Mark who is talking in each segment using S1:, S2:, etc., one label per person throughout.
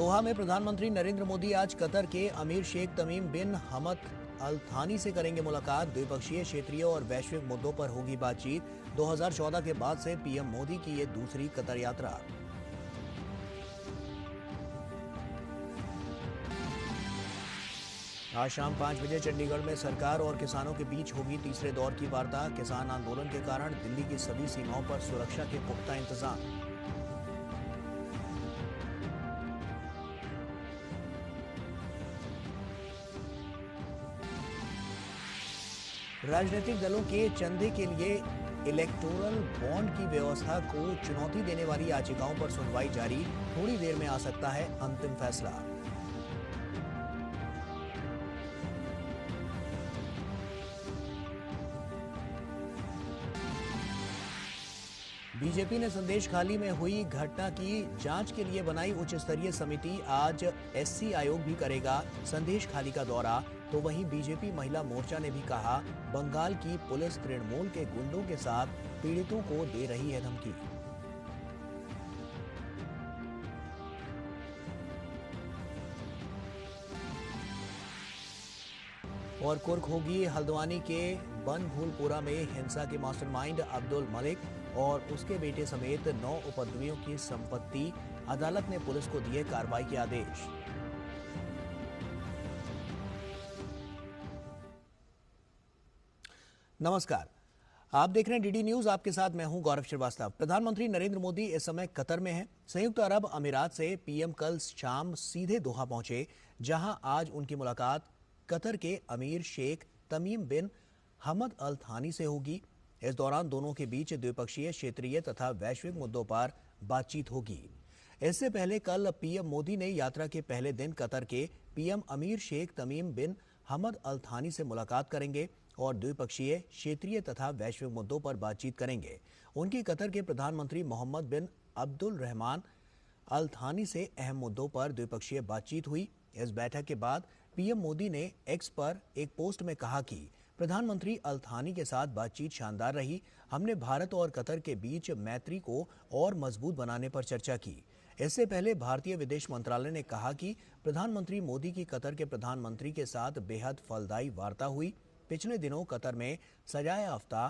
S1: दोहा में प्रधानमंत्री नरेंद्र मोदी आज कतर के अमीर शेख तमीम बिन हमद अल थानी से करेंगे मुलाकात। द्विपक्षीय, क्षेत्रीय और वैश्विक मुद्दों पर होगी बातचीत। 2014 के बाद से पीएम मोदी की ये दूसरी कतर यात्रा। आज शाम 5 बजे चंडीगढ़ में सरकार और किसानों के बीच होगी तीसरे दौर की वार्ता। किसान आंदोलन के कारण दिल्ली की सभी सीमाओं पर सुरक्षा के पुख्ता इंतजाम। राजनीतिक दलों के चंदे के लिए इलेक्टोरल बॉन्ड की व्यवस्था को चुनौती देने वाली याचिकाओं पर सुनवाई जारी। थोड़ी देर में आ सकता है अंतिम फैसला। बीजेपी ने संदेश खाली में हुई घटना की जांच के लिए बनाई उच्च स्तरीय समिति। आज एससी आयोग भी करेगा संदेश खाली का दौरा। तो वहीं बीजेपी महिला मोर्चा ने भी कहा, बंगाल की पुलिस तृणमूल के गुंडों के साथ पीड़ितों को दे रही है धमकी। और कुर्क होगी हल्द्वानी के बनभूलपुरा में हिंसा के मास्टरमाइंड अब्दुल मलिक और उसके बेटे समेत 9 उपद्रवियों की संपत्ति। अदालत ने पुलिस को दिए कार्रवाई के आदेश। नमस्कार, आप देख रहे हैं डीडी न्यूज। आपके साथ मैं हूं गौरव श्रीवास्तव। प्रधानमंत्री नरेंद्र मोदी इस समय कतर में हैं। संयुक्त अरब अमीरात से पीएम कल शाम सीधे दोहा पहुंचे, जहां आज उनकी मुलाकात कतर के अमीर शेख तमीम बिन हमद अल थानी से होगी। इस दौरान दोनों के बीच द्विपक्षीय, क्षेत्रीय तथा वैश्विक मुद्दों पर बातचीत होगी। इससे पहले कल पीएम मोदी ने यात्रा के पहले दिन कतर के पीएम अमीर शेख तमीम बिन हमद अल थानी से मुलाकात करेंगे और द्विपक्षीय, क्षेत्रीय तथा वैश्विक मुद्दों पर बातचीत करेंगे। उनकी कतर के प्रधानमंत्री मोहम्मद बिन अब्दुल रहमान अल थानी से अहम मुद्दों पर द्विपक्षीय बातचीत हुई। इस बैठक के बाद पीएम मोदी ने एक्स पर एक पोस्ट में कहा कि प्रधानमंत्री अल थानी के साथ बातचीत शानदार रही। हमने भारत और कतर के बीच मैत्री को और मजबूत बनाने पर चर्चा की। इससे पहले भारतीय विदेश मंत्रालय ने कहा कि प्रधानमंत्री मोदी की कतर के प्रधानमंत्री के साथ बेहद फलदायी वार्ता हुई। पिछले दिनों कतर में सजाए याफ्ता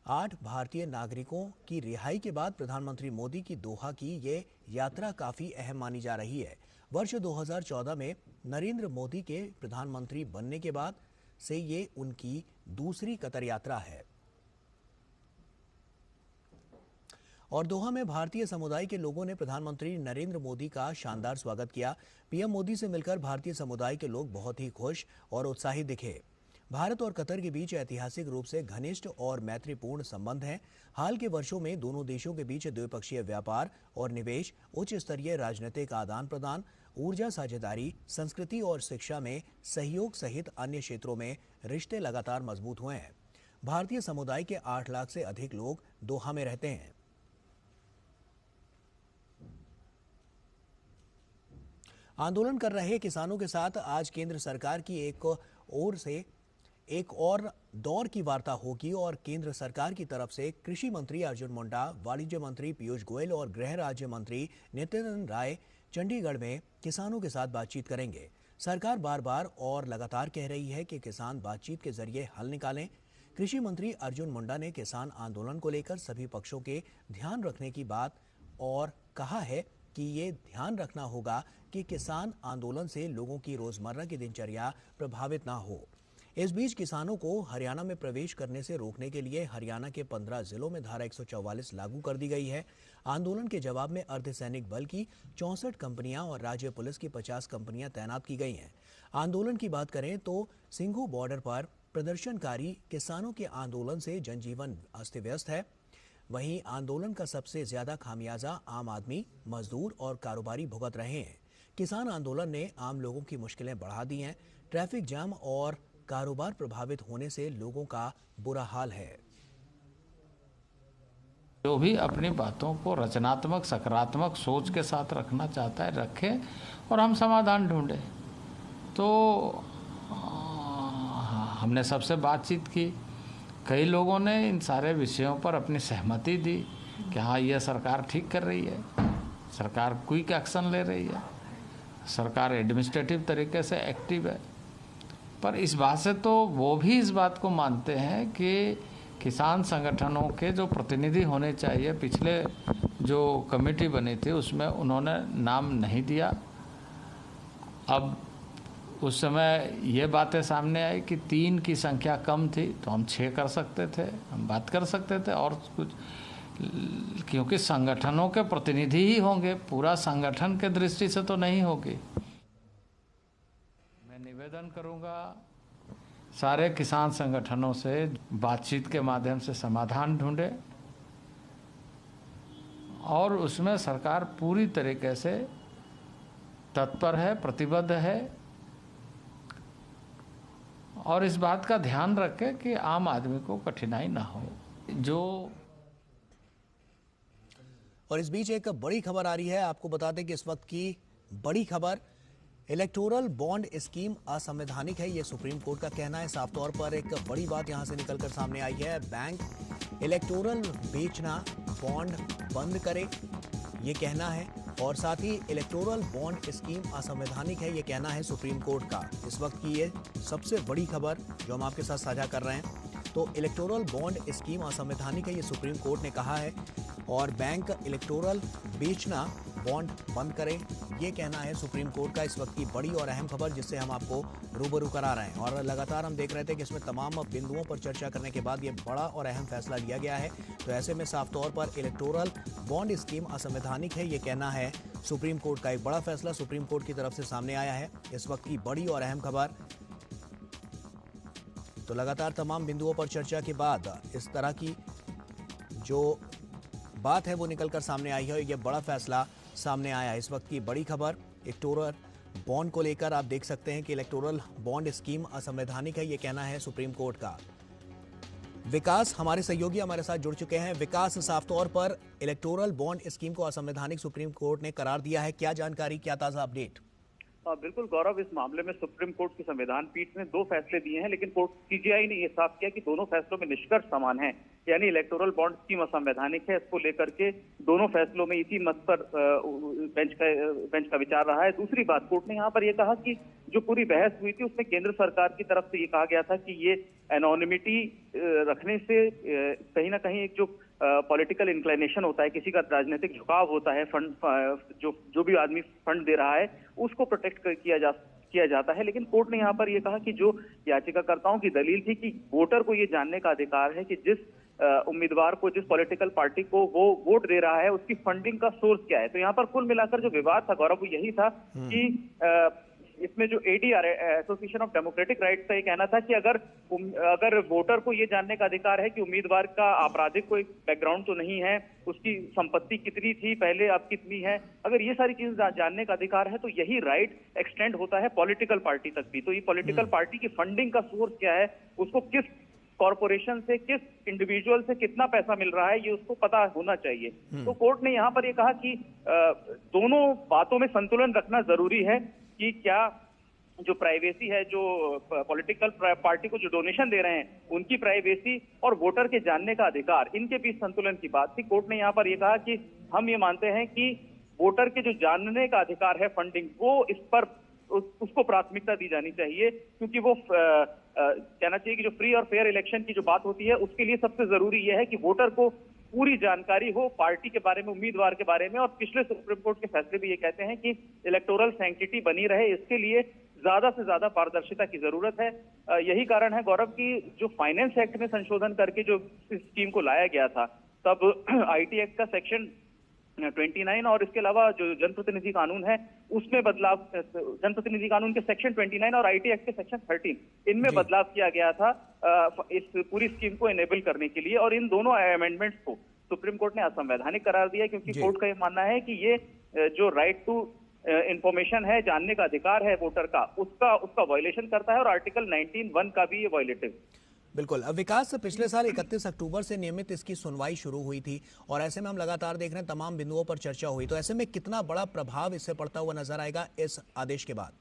S1: 8 भारतीय नागरिकों की रिहाई के बाद प्रधानमंत्री मोदी की दोहा की ये यात्रा काफी अहम मानी जा रही है। वर्ष 2014 में नरेंद्र मोदी के प्रधानमंत्री बनने के बाद से ये उनकी दूसरी कतर यात्रा है। और दोहा में भारतीय समुदाय के लोगों ने प्रधानमंत्री नरेंद्र मोदी का शानदार स्वागत किया। पीएम मोदी से मिलकर भारतीय समुदाय के लोग बहुत ही खुश और उत्साहित दिखे। भारत और कतर के बीच ऐतिहासिक रूप से घनिष्ठ और मैत्रीपूर्ण संबंध हैं। हाल के वर्षों में दोनों देशों के बीच द्विपक्षीय व्यापार और निवेश, उच्च स्तरीय राजनीतिक आदान प्रदान, ऊर्जा साझेदारी, संस्कृति और शिक्षा में सहयोग सहित अन्य क्षेत्रों में रिश्ते लगातार मजबूत हुए हैं। भारतीय समुदाय के 8 लाख से अधिक लोग दोहा में रहते हैं। आंदोलन कर रहे किसानों के साथ आज केंद्र सरकार की एक और दौर की वार्ता होगी और केंद्र सरकार की तरफ से कृषि मंत्री अर्जुन मुंडा, वाणिज्य मंत्री पीयूष गोयल और गृह राज्य मंत्री नित्यानंद राय चंडीगढ़ में किसानों के साथ बातचीत करेंगे। सरकार बार बार और लगातार कह रही है कि किसान बातचीत के जरिए हल निकालें। कृषि मंत्री अर्जुन मुंडा ने किसान आंदोलन को लेकर सभी पक्षों के ध्यान रखने की बात और कहा है कि ये ध्यान रखना होगा कि किसान आंदोलन से लोगों की रोजमर्रा की दिनचर्या प्रभावित ना हो। इस बीच किसानों को हरियाणा में प्रवेश करने से रोकने के लिए हरियाणा के 15 जिलों में धारा 144 लागू कर दी गई है। आंदोलन के जवाब में अर्धसैनिक बल की 64 कंपनियां और राज्य पुलिस की 50 कंपनियां तैनात की गई हैं। आंदोलन की बात करें तो सिंघू बॉर्डर पर प्रदर्शनकारी किसानों के आंदोलन से जनजीवन अस्त व्यस्त है। वहीं आंदोलन का सबसे ज्यादा खामियाजा आम आदमी, मजदूर और कारोबारी भुगत रहे हैं। किसान आंदोलन ने आम लोगों की मुश्किलें बढ़ा दी हैं। ट्रैफिक जाम और कारोबार प्रभावित होने से लोगों का बुरा हाल है।
S2: जो भी अपनी बातों को रचनात्मक, सकारात्मक सोच के साथ रखना चाहता है रखे और हम समाधान ढूंढे। तो हमने सबसे बातचीत की। कई लोगों ने इन सारे विषयों पर अपनी सहमति दी कि हाँ, यह सरकार ठीक कर रही है, सरकार क्विक एक्शन ले रही है। सरकार एडमिनिस्ट्रेटिव तरीके से एक्टिव है। पर इस बात से तो वो भी इस बात को मानते हैं कि किसान संगठनों के जो प्रतिनिधि होने चाहिए, पिछले जो कमेटी बनी थी उसमें उन्होंने नाम नहीं दिया। अब उस समय ये बातें सामने आई कि 3 की संख्या कम थी तो हम 6 कर सकते थे, हम बात कर सकते थे और कुछ, क्योंकि संगठनों के प्रतिनिधि ही होंगे, पूरा संगठन के दृष्टि से तो नहीं होगी। मैं निवेदन करूंगा सारे किसान संगठनों से बातचीत के माध्यम से समाधान ढूंढे और उसमें सरकार पूरी तरीके से तत्पर है, प्रतिबद्ध है और इस बात का ध्यान रखे कि आम आदमी को कठिनाई ना हो।
S1: और इस बीच एक बड़ी खबर आ रही है, आपको बता दें कि इस वक्त की बड़ी खबर, इलेक्टोरल बॉन्ड स्कीम असंवैधानिक है, ये सुप्रीम कोर्ट का कहना है। साफ तौर पर एक बड़ी बात यहां से निकलकर सामने आई है। बैंक इलेक्टोरल बेचना, बॉन्ड बंद करे, ये कहना है। और साथ ही इलेक्टोरल बॉन्ड स्कीम असंवैधानिक है, ये कहना है सुप्रीम कोर्ट का। इस वक्त की ये सबसे बड़ी खबर जो हम आपके साथ साझा कर रहे हैं। तो इलेक्टोरल बॉन्ड स्कीम असंवैधानिक है, ये सुप्रीम कोर्ट ने कहा है। और बैंक इलेक्टोरल बेचना, बॉन्ड बंद करे, ये कहना है सुप्रीम कोर्ट का। इस वक्त की बड़ी और अहम खबर जिससे हम आपको रूबरू करा रहे हैं। और लगातार हम देख रहे थे कि इसमें तमाम बिंदुओं पर चर्चा करने के बाद ये बड़ा और अहम फैसला लिया गया है। तो ऐसे में साफ तौर पर इलेक्टोरल बॉन्ड स्कीम असंवैधानिक है, ये कहना है सुप्रीम कोर्ट का। एक बड़ा फैसला सुप्रीम कोर्ट की तरफ से सामने आया है, इस वक्त की बड़ी और अहम खबर। तो लगातार तमाम बिंदुओं पर चर्चा के बाद इस तरह की जो बात है वो निकलकर सामने आई है और ये बड़ा फैसला सामने आया है। इस वक्त की बड़ी खबर इलेक्टोरल बॉन्ड को लेकर आप देख सकते हैं कि इलेक्टोरल बॉन्ड स्कीम असंवैधानिक है, ये कहना है सुप्रीम कोर्ट का। विकास हमारे सहयोगी हमारे साथ जुड़ चुके हैं। विकास, साफ तौर पर इलेक्टोरल बॉन्ड स्कीम को असंवैधानिक सुप्रीम कोर्ट ने करार दिया है, क्या जानकारी, क्या ताजा अपडेट?
S3: बिल्कुल गौरव, इस मामले में सुप्रीम कोर्ट की संविधान पीठ ने 2 फैसले दिए हैं, लेकिन कोर्ट सीजेआई ने यह साफ किया कि दोनों फैसलों में निष्कर्ष समान है, यानी इलेक्टोरल बॉन्ड स्कीम असंवैधानिक है। इसको लेकर के दोनों फैसलों में इसी मत पर बेंच का विचार रहा है। दूसरी बात, कोर्ट ने यहाँ पर यह कहा कि जो पूरी बहस हुई थी उसमें केंद्र सरकार की तरफ से ये कहा गया था कि ये एनोनिमिटी रखने से कहीं ना कहीं एक जो पॉलिटिकल इंक्लिनेशन होता है, किसी का राजनीतिक झुकाव होता है, फंड जो भी आदमी फंड दे रहा है उसको प्रोटेक्ट किया जाता है। लेकिन कोर्ट ने यहाँ पर यह कहा कि जो याचिकाकर्ताओं की दलील थी कि वोटर को ये जानने का अधिकार है कि जिस उम्मीदवार को, जिस पॉलिटिकल पार्टी को वो वोट दे रहा है उसकी फंडिंग का सोर्स क्या है। तो यहाँ पर कुल मिलाकर जो विवाद था गौरव, वो यही था कि इसमें जो ADR, association of democratic rights का ये कहना था कि अगर वोटर को ये जानने का अधिकार है कि उम्मीदवार का आपराधिक कोई बैकग्राउंड तो नहीं है, उसकी संपत्ति कितनी थी पहले, अब कितनी है, अगर ये सारी चीजें जानने का अधिकार है तो यही राइट एक्सटेंड होता है पॉलिटिकल पार्टी तक भी। तो ये पॉलिटिकल पार्टी की फंडिंग का सोर्स क्या है, उसको किस कॉर्पोरेशन से, किस इंडिविजुअल से कितना पैसा मिल रहा है, ये उसको पता होना चाहिए। तो कोर्ट ने यहाँ पर ये कहा कि दोनों बातों में संतुलन रखना जरूरी है कि क्या जो प्राइवेसी है, जो पॉलिटिकल पार्टी को जो डोनेशन दे रहे हैं उनकी प्राइवेसी और वोटर के जानने का अधिकार, इनके बीच संतुलन की बात थी। कोर्ट ने यहाँ पर यह कहा कि हम ये मानते हैं कि वोटर के जो जानने का अधिकार है, फंडिंग, वो इस पर उसको प्राथमिकता दी जानी चाहिए, क्योंकि वो कहना चाहिए कि जो फ्री और फेयर इलेक्शन की जो बात होती है उसके लिए सबसे जरूरी यह है कि वोटर को पूरी जानकारी हो पार्टी के बारे में, उम्मीदवार के बारे में। और पिछले सुप्रीम कोर्ट के फैसले भी ये कहते हैं कि इलेक्टोरल सैंक्टिटी बनी रहे, इसके लिए ज्यादा से ज्यादा पारदर्शिता की जरूरत है। यही कारण है गौरव की जो फाइनेंस एक्ट में संशोधन करके जो इस स्कीम को लाया गया था, तब आईटी एक्ट का सेक्शन 29 और इसके अलावा जो जनप्रतिनिधि कानून है उसमें बदलाव, जनप्रतिनिधि कानून के सेक्शन 29 और आईटी एक्ट के सेक्शन 13, इनमें बदलाव किया गया था इस पूरी स्कीम को इनेबल करने के लिए। और इन दोनों अमेंडमेंट्स को सुप्रीम कोर्ट ने असंवैधानिक करार दिया, क्योंकि कोर्ट का यह मानना है कि ये जो राइट टू इंफॉर्मेशन है, जानने का अधिकार है वोटर का, उसका वायलेशन करता है और आर्टिकल 19(1) का भी ये वायलेटिव।
S1: बिल्कुल। अब विकास, पिछले साल 31 अक्टूबर से नियमित इसकी सुनवाई शुरू हुई थी और ऐसे में हम लगातार देख रहे हैं तमाम बिंदुओं पर चर्चा हुई, तो ऐसे में कितना बड़ा प्रभाव इससे पड़ता हुआ नजर आएगा इस आदेश के बाद?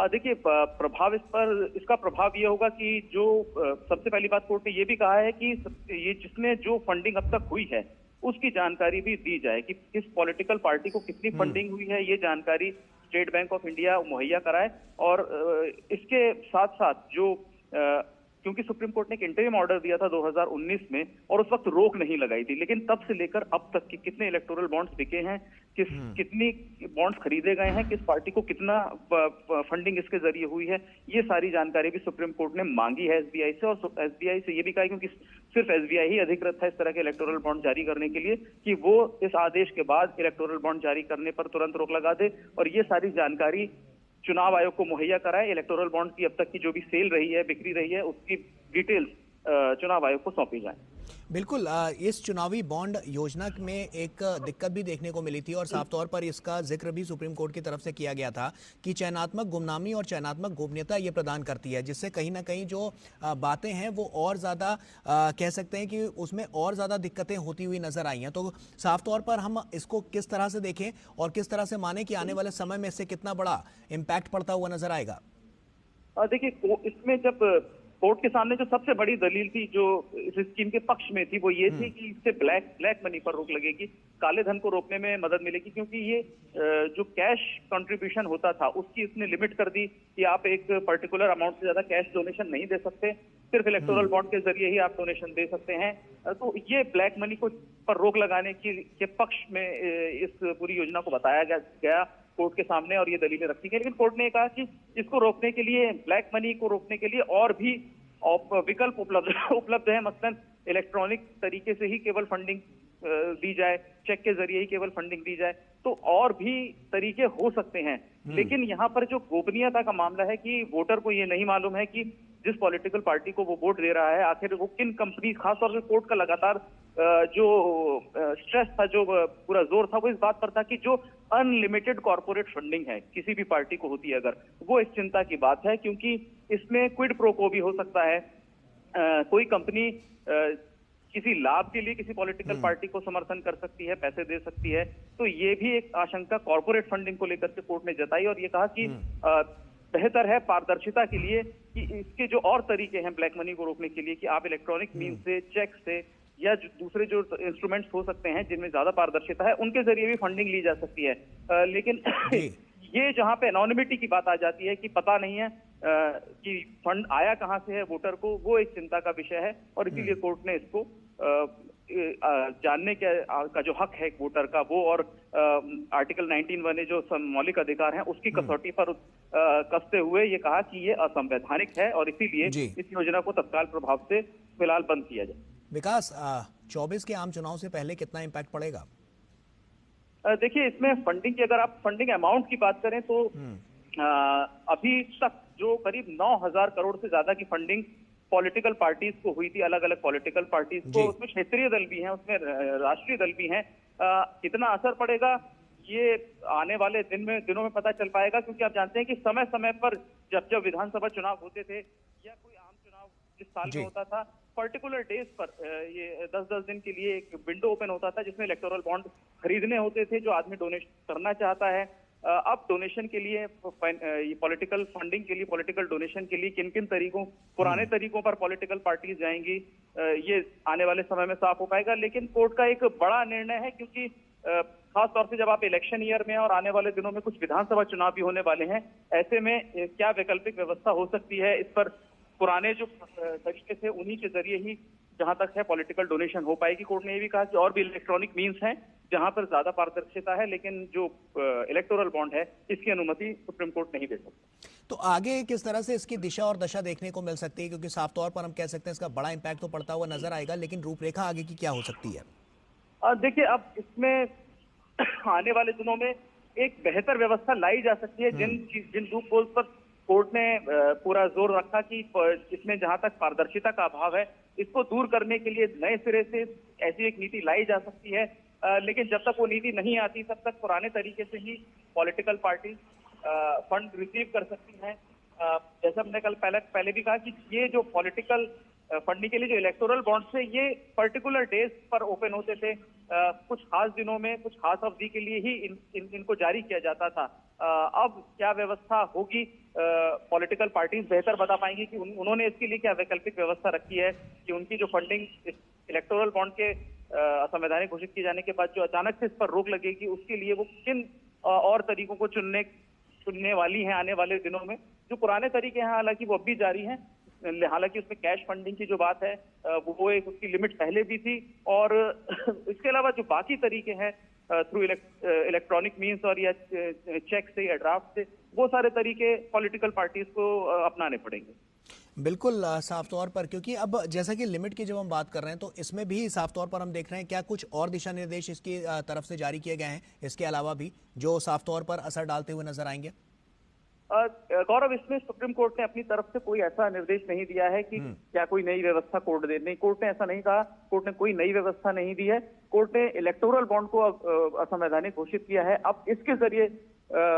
S3: देखिए, इसका प्रभाव ये होगा कि जो सबसे पहली बात कोर्ट ने ये भी कहा है कि ये जिसने जो फंडिंग अब तक हुई है उसकी जानकारी भी दी जाए कि किस पॉलिटिकल पार्टी को कितनी फंडिंग हुई है, ये जानकारी स्टेट बैंक ऑफ इंडिया मुहैया कराए। और इसके साथ साथ जो क्योंकि सुप्रीम कोर्ट ने एक इंटरिम ऑर्डर दिया था 2019 में और उस वक्त रोक नहीं लगाई थी, लेकिन तब से लेकर अब तक के कितने इलेक्टोरल बॉन्ड्स बिके हैं, कितनी बॉन्ड्स खरीदे गए हैं, किस पार्टी को कितना फंडिंग इसके जरिए हुई है, ये सारी जानकारी भी सुप्रीम कोर्ट ने मांगी है एसबीआई से। और एसबीआई से ये भी कहा, क्योंकि सिर्फ एसबीआई ही अधिकृत है इस तरह के इलेक्टोरल बॉन्ड जारी करने के लिए, कि वो इस आदेश के बाद इलेक्टोरल बॉन्ड जारी करने पर तुरंत रोक लगा दे और ये सारी जानकारी चुनाव आयोग को मुहैया कराए। इलेक्टोरल बॉन्ड की अब तक की जो भी सेल रही है, बिक्री रही है, उसकी डिटेल्स चुनाव आयोग को सौंपी जाए।
S1: बिल्कुल, इस चुनावी बॉन्ड योजना में एक दिक्कत भी देखने को मिली थी और साफ तौर पर इसका जिक्र भी सुप्रीम कोर्ट की तरफ से किया गया था कि चयनात्मक गुमनामी और चयनात्मक गोपनीयता ये प्रदान करती है, जिससे कहीं ना कहीं जो बातें हैं वो और ज़्यादा कह सकते हैं कि उसमें और ज़्यादा दिक्कतें होती हुई नजर आई हैं। तो साफ तौर पर हम इसको किस तरह से देखें और किस तरह से माने कि आने वाले समय में इससे कितना बड़ा इम्पैक्ट पड़ता हुआ नजर आएगा?
S3: देखिए, इसमें जब कोर्ट के सामने जो सबसे बड़ी दलील थी जो इस स्कीम के पक्ष में थी, वो ये थी कि इससे ब्लैक मनी पर रोक लगेगी, काले धन को रोकने में मदद मिलेगी, क्योंकि ये जो कैश कंट्रीब्यूशन होता था उसकी इसने लिमिट कर दी कि आप एक पर्टिकुलर अमाउंट से ज्यादा कैश डोनेशन नहीं दे सकते, सिर्फ इलेक्टोरल बॉन्ड के जरिए ही आप डोनेशन दे सकते हैं। तो ये ब्लैक मनी को पर रोक लगाने के पक्ष में इस पूरी योजना को बताया गया कोर्ट के सामने और ये दलीलें रखी गई। लेकिन कोर्ट ने कहा कि इसको रोकने के लिए, ब्लैक मनी को रोकने के लिए और भी विकल्प उपलब्ध है। मसलन इलेक्ट्रॉनिक तरीके से ही केवल फंडिंग दी जाए, चेक के जरिए ही केवल फंडिंग दी जाए, तो और भी तरीके हो सकते हैं। लेकिन यहाँ पर जो गोपनीयता का मामला है कि वोटर को ये नहीं मालूम है कि जिस पॉलिटिकल पार्टी को वो वोट दे रहा है आखिर वो किन कंपनी, खासतौर से कोर्ट का लगातार जो स्ट्रेस था, जो पूरा जोर था, वो इस बात पर था कि जो अनलिमिटेड कॉर्पोरेट फंडिंग है किसी भी पार्टी को होती है अगर, वो एक चिंता की बात है, क्योंकि इसमें क्विड प्रो को भी हो सकता है। कोई कंपनी किसी लाभ के लिए किसी पॉलिटिकल पार्टी को समर्थन कर सकती है, पैसे दे सकती है। तो ये भी एक आशंका कॉर्पोरेट फंडिंग को लेकर के कोर्ट ने जताई और ये कहा कि बेहतर है पारदर्शिता के लिए कि इसके जो और तरीके हैं ब्लैक मनी को रोकने के लिए, कि आप इलेक्ट्रॉनिक मीन से, चेक से या दूसरे जो इंस्ट्रूमेंट्स हो सकते हैं जिनमें ज्यादा पारदर्शिता है, उनके जरिए भी फंडिंग ली जा सकती है। लेकिन ये जहां पे एनोनिमिटी की बात आ जाती है कि पता नहीं है कि फंड आया कहां से है वोटर को, वो एक चिंता का विषय है और इसीलिए कोर्ट ने इसको जानने का जो हक है वोटर का, वो और आर्टिकल 19(1) जो मौलिक अधिकार हैं उसकी कसौटी पर कसते हुए ये कहा कि ये असंवैधानिक है और इसीलिए इस योजना को तत्काल प्रभाव से फिलहाल बंद किया जाए।
S1: विकास, 24 के आम चुनाव से पहले कितना इम्पैक्ट पड़ेगा?
S3: देखिए, इसमें फंडिंग की, अगर आप फंडिंग अमाउंट की बात करें तो अभी तक जो करीब 9,000 करोड़ से ज्यादा की फंडिंग पॉलिटिकल पार्टीज को हुई थी, अलग अलग पॉलिटिकल पार्टीज को, उसमें क्षेत्रीय दल भी हैं, उसमें राष्ट्रीय दल भी हैं। कितना असर पड़ेगा ये आने वाले दिनों में पता चल पाएगा, क्योंकि आप जानते हैं कि समय समय पर जब विधानसभा चुनाव होते थे या कोई आम चुनाव जिस साल में होता था, पर्टिकुलर डेज पर ये 10-10 दिन के लिए एक विंडो ओपन होता था जिसमें इलेक्टोरल बॉन्ड खरीदने होते थे जो आदमी डोनेशन करना चाहता है। अब डोनेशन के लिए, पॉलिटिकल फंडिंग के लिए, पॉलिटिकल डोनेशन के लिए किन किन तरीकों, पुराने तरीकों पर पॉलिटिकल पार्टीज जाएंगी, ये आने वाले समय में साफ हो पाएगा। लेकिन कोर्ट का एक बड़ा निर्णय है, क्योंकि खास तौर से जब आप इलेक्शन ईयर में और आने वाले दिनों में कुछ विधानसभा चुनाव भी होने वाले हैं, ऐसे में क्या वैकल्पिक व्यवस्था हो सकती है, इस पर पुराने जो तरीके थे उन्हीं के जरिए ही जहां तक है पॉलिटिकल डोनेशन हो पाएगी। कोर्ट ने ये भी कहा कि और भी इलेक्ट्रॉनिक मीन्स हैं जहां पर ज्यादा पारदर्शिता है, लेकिन जो इलेक्टोरल बॉन्ड है इसकी अनुमति सुप्रीम कोर्ट नहीं दे सकती।
S1: तो आगे किस तरह से इसकी दिशा और दशा देखने को मिल सकती है, क्योंकि साफ तौर पर हम कह सकते हैं इसका बड़ा इम्पैक्ट तो पड़ता हुआ नजर आएगा, लेकिन रूपरेखा आगे की क्या हो सकती है?
S3: देखिए, अब इसमें आने वाले दिनों में एक बेहतर व्यवस्था लाई जा सकती है। जिन लूप होल्स पर कोर्ट ने पूरा जोर रखा कि इसमें जहां तक पारदर्शिता का अभाव है, इसको दूर करने के लिए नए सिरे से ऐसी एक नीति लाई जा सकती है। लेकिन जब तक वो नीति नहीं आती तब तक पुराने तरीके से ही पॉलिटिकल पार्टी फंड रिसीव कर सकती हैं। जैसा हमने कल पहले भी कहा कि ये जो पॉलिटिकल फंडिंग के लिए जो इलेक्टोरल बॉन्ड थे, ये पर्टिकुलर डेज पर ओपन होते थे, कुछ खास दिनों में, कुछ खास अवधि के लिए ही इनको जारी किया जाता था। अब क्या व्यवस्था होगी, पॉलिटिकल पार्टीज बेहतर बता पाएंगी कि उन्होंने इसके लिए क्या वैकल्पिक व्यवस्था रखी है, कि उनकी जो फंडिंग इलेक्टोरल बॉन्ड के असंवैधानिक घोषित किए जाने के बाद जो अचानक से इस पर रोक लगेगी, उसके लिए वो किन और तरीकों को चुनने सुनने वाली हैं आने वाले दिनों में। जो पुराने तरीके हैं हालांकि वो अब भी जारी हैं, हालांकि उसमें कैश फंडिंग की जो बात है वो एक उसकी लिमिट पहले भी थी, और इसके अलावा जो बाकी तरीके हैं थ्रू इलेक्ट्रॉनिक मीन्स और या चेक से या ड्राफ्ट से, वो सारे तरीके पॉलिटिकल पार्टीज को अपनाने पड़ेंगे।
S1: बिल्कुल साफ तौर पर, क्योंकि अब जैसा कि लिमिट की जब हम बात कर रहे हैं तो इसमें भी साफ तौर पर हम देख रहे हैं क्या कुछ और दिशा निर्देश इसकी तरफ से जारी किए गए हैं इसके अलावा भी जो साफ तौर पर असर डालते हुए नजर आएंगे?
S3: गौरव, इसमें सुप्रीम कोर्ट ने अपनी तरफ से कोई ऐसा निर्देश नहीं दिया है कि क्या कोई नई व्यवस्था कोर्ट दे, नहीं, कोर्ट ने ऐसा नहीं कहा। कोर्ट ने कोई नई व्यवस्था नहीं दी है। कोर्ट ने इलेक्टोरल बॉन्ड को असंवैधानिक घोषित किया है। अब इसके जरिए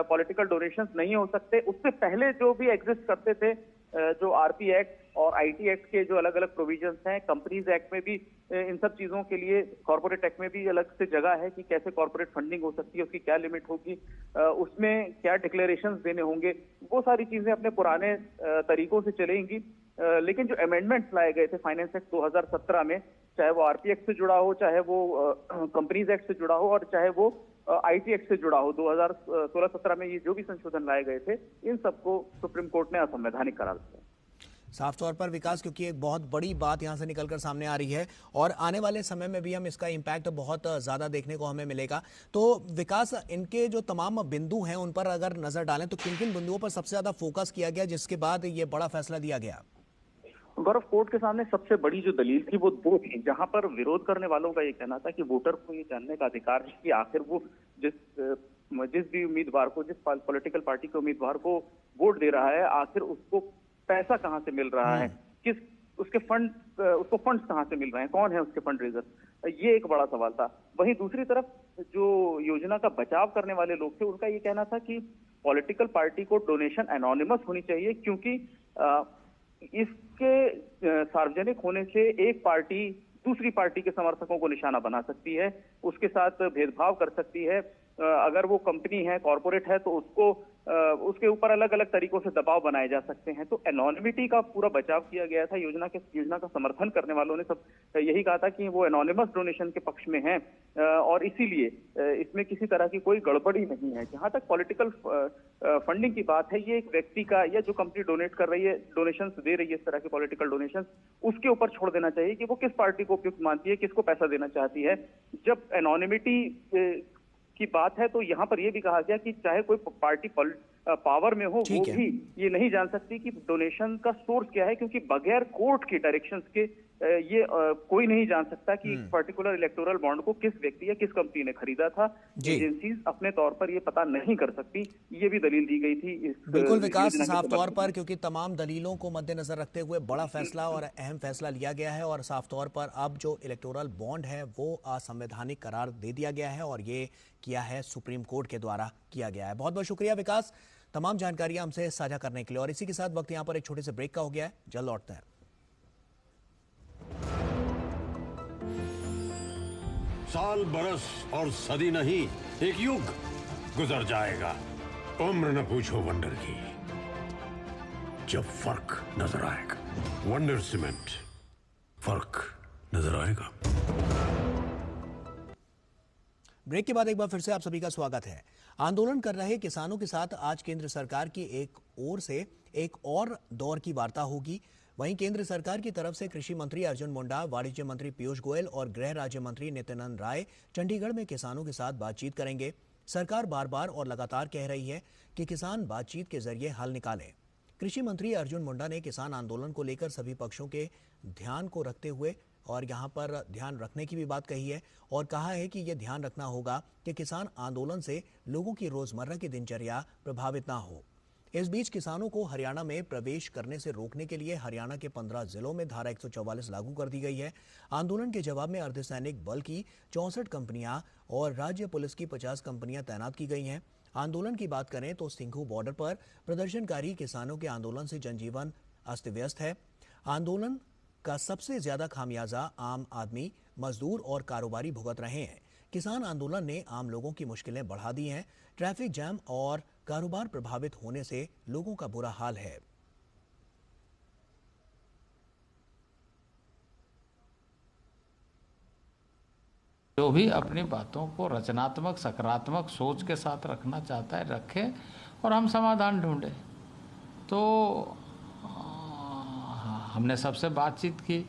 S3: पॉलिटिकल डोनेशंस नहीं हो सकते। उससे पहले जो भी एग्जिस्ट करते थे, जो आरपी एक्ट और आईटी एक्ट के जो अलग अलग प्रोविजंस हैं, कंपनीज एक्ट में भी इन सब चीजों के लिए, कॉर्पोरेट एक्ट में भी अलग से जगह है कि कैसे कॉर्पोरेट फंडिंग हो सकती है, उसकी क्या लिमिट होगी, उसमें क्या डिक्लेरेशंस देने होंगे, वो सारी चीजें अपने पुराने तरीकों से चलेंगी। लेकिन जो अमेंडमेंट्स लाए गए थे फाइनेंस एक्ट 2017 में, चाहे वो आरपी एक्ट से जुड़ा हो, चाहे वो कंपनीज एक्ट से जुड़ा हो, और चाहे वो आईटी एक्ट से जुड़ा हो, 2016-17 में ये जो भी संशोधन लाए गए थे, इन सबको सुप्रीम कोर्ट ने असंवैधानिक करार दिया।
S1: साफ तौर पर विकास, क्योंकि एक बहुत बड़ी बात यहां से निकलकर सामने आ रही है और आने वाले समय में भी हम इसका इम्पैक्ट बहुत ज्यादा देखने को हमें मिलेगा। तो विकास, इनके जो तमाम बिंदु हैं उन पर अगर नजर डालें तो किन किन बिंदुओं पर सबसे ज्यादा फोकस किया गया जिसके बाद ये बड़ा फैसला दिया गया?
S3: गौरव, कोर्ट के सामने सबसे बड़ी जो दलील थी वो दो थी, जहां पर विरोध करने वालों का ये कहना था कि वोटर को ये जानने का अधिकार है कि आखिर वो जिस भी उम्मीदवार को, जिस पॉलिटिकल पार्टी के उम्मीदवार को वोट दे रहा है, आखिर उसको पैसा कहां से मिल रहा है, किस उसके उसको फंड्स कहां से मिल रहे हैं, कौन है उसके फंड रेजर, ये एक बड़ा सवाल था। वहीं दूसरी तरफ जो योजना का बचाव करने वाले लोग थे, उनका ये कहना था कि पॉलिटिकल पार्टी को डोनेशन एनोनिमस होनी चाहिए, क्योंकि इसके सार्वजनिक होने से एक पार्टी दूसरी पार्टी के समर्थकों को निशाना बना सकती है, उसके साथ भेदभाव कर सकती है। अगर वो कंपनी है, कॉर्पोरेट है, तो उसके ऊपर अलग अलग तरीकों से दबाव बनाए जा सकते हैं। तो एनोनिमिटी का पूरा बचाव किया गया था। योजना का समर्थन करने वालों ने सब यही कहा था कि वो एनोनिमस डोनेशन के पक्ष में है, और इसीलिए इसमें किसी तरह की कोई गड़बड़ी नहीं है। जहां तक पॉलिटिकल फंडिंग की बात है, ये एक व्यक्ति का, या जो कंपनी डोनेट कर रही है, डोनेशन दे रही है, इस तरह के पॉलिटिकल डोनेशन, उसके ऊपर छोड़ देना चाहिए कि वो किस पार्टी को उपयुक्त मानती है, किसको पैसा देना चाहती है। जब एनोनिमिटी की बात है तो यहाँ पर यह भी कहा गया कि चाहे कोई पार्टी पावर में हो, वो भी ये नहीं जान सकती कि डोनेशन का सोर्स क्या है, क्योंकि बगैर कोर्ट के डायरेक्शंस के ये कोई नहीं जान सकता कि पर्टिकुलर इलेक्टोरल बॉन्ड को किस व्यक्ति या किस कंपनी ने खरीदा था। एजेंसीज अपने तौर पर ये पता नहीं कर सकती, ये भी दलील दी गई थी।
S1: बिल्कुल विकास, साफ तौर पर क्योंकि तमाम दलीलों को मद्देनजर रखते हुए बड़ा फैसला और अहम फैसला लिया गया है, और साफ तौर पर अब जो इलेक्टोरल बॉन्ड है वो असंवैधानिक करार दे दिया गया है, और ये किया है सुप्रीम कोर्ट के द्वारा किया गया है। बहुत बहुत शुक्रिया विकास, तमाम जानकारियां हमसे साझा करने के लिए। और इसी के साथ वक्त यहां पर एक छोटे से ब्रेक का हो गया है, जल्द लौटते हैं।
S4: साल, बरस और सदी नहीं, एक युग गुजर जाएगा। उम्र न पूछो वंडर की, जब फर्क नजर आएगा। वंडर सीमेंट, फर्क नजर आएगा।
S1: ब्रेक के बाद एक बार फिर से आप सभी का स्वागत है। आंदोलन कर रहे किसानों के साथ आज केंद्र सरकार की एक ओर से एक और दौर की वार्ता होगी। वहीं केंद्र सरकार की तरफ से कृषि मंत्री अर्जुन मुंडा, वाणिज्य मंत्री पीयूष गोयल और गृह राज्य मंत्री नित्यानंद राय चंडीगढ़ में किसानों के साथ बातचीत करेंगे। सरकार बार बार और लगातार कह रही है कि किसान बातचीत के जरिए हल निकालें। कृषि मंत्री अर्जुन मुंडा ने किसान आंदोलन को लेकर सभी पक्षों के ध्यान को रखते हुए और यहाँ पर ध्यान रखने की भी बात कही है, और कहा है कि यह ध्यान रखना होगा कि किसान आंदोलन से लोगों की रोजमर्रा की दिनचर्या प्रभावित ना हो। इस बीच किसानों को हरियाणा में प्रवेश करने से रोकने के लिए हरियाणा के 15 जिलों में धारा 144 लागू कर दी गई है। आंदोलन के जवाब में अर्धसैनिक बल की 64 कंपनियां और राज्य पुलिस की 50 कंपनियां तैनात की गई हैं। आंदोलन की बात करें तो सिंघू बॉर्डर पर प्रदर्शनकारी किसानों के आंदोलन से जनजीवन अस्त व्यस्त है। आंदोलन का सबसे ज्यादा खामियाजा आम आदमी, मजदूर और कारोबारी भुगत रहे हैं। किसान आंदोलन ने आम लोगों की मुश्किलें बढ़ा दी हैं। ट्रैफिक जैम और कारोबार प्रभावित होने से लोगों का बुरा हाल है।
S2: जो भी अपनी बातों को रचनात्मक, सकारात्मक सोच के साथ रखना चाहता है रखे, और हम समाधान ढूंढे। तो हमने सबसे बातचीत की,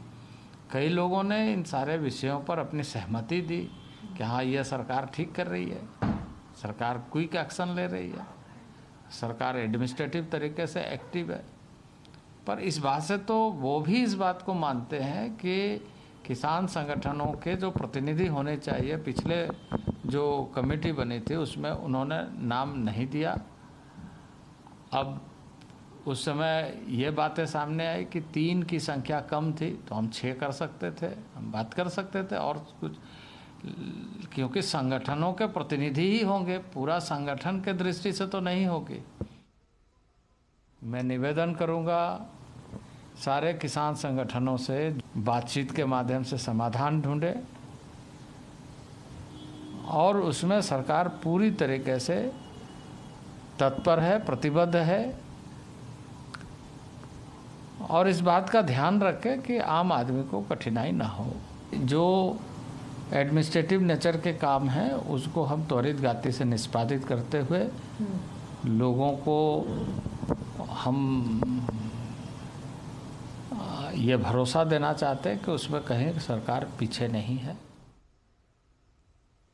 S2: कई लोगों ने इन सारे विषयों पर अपनी सहमति दी कि हाँ, यह सरकार ठीक कर रही है, सरकार क्विक एक्शन ले रही है, सरकार एडमिनिस्ट्रेटिव तरीके से एक्टिव है। पर इस बात से तो वो भी इस बात को मानते हैं कि किसान संगठनों के जो प्रतिनिधि होने चाहिए, पिछले जो कमेटी बनी थी उसमें उन्होंने नाम नहीं दिया। अब उस समय ये बातें सामने आई कि 3 की संख्या कम थी तो हम 6 कर सकते थे, हम बात कर सकते थे और कुछ, क्योंकि संगठनों के प्रतिनिधि ही होंगे, पूरा संगठन के दृष्टि से तो नहीं होगी। मैं निवेदन करूंगा सारे किसान संगठनों से बातचीत के माध्यम से समाधान ढूंढे और उसमें सरकार पूरी तरीके से तत्पर है, प्रतिबद्ध है और इस बात का ध्यान रखे कि आम आदमी को कठिनाई ना हो। जो एडमिनिस्ट्रेटिव नेचर के काम हैं उसको हम त्वरित गति से निष्पादित करते हुए लोगों को हम ये भरोसा देना चाहते हैं कि उसमें कहीं सरकार पीछे नहीं है।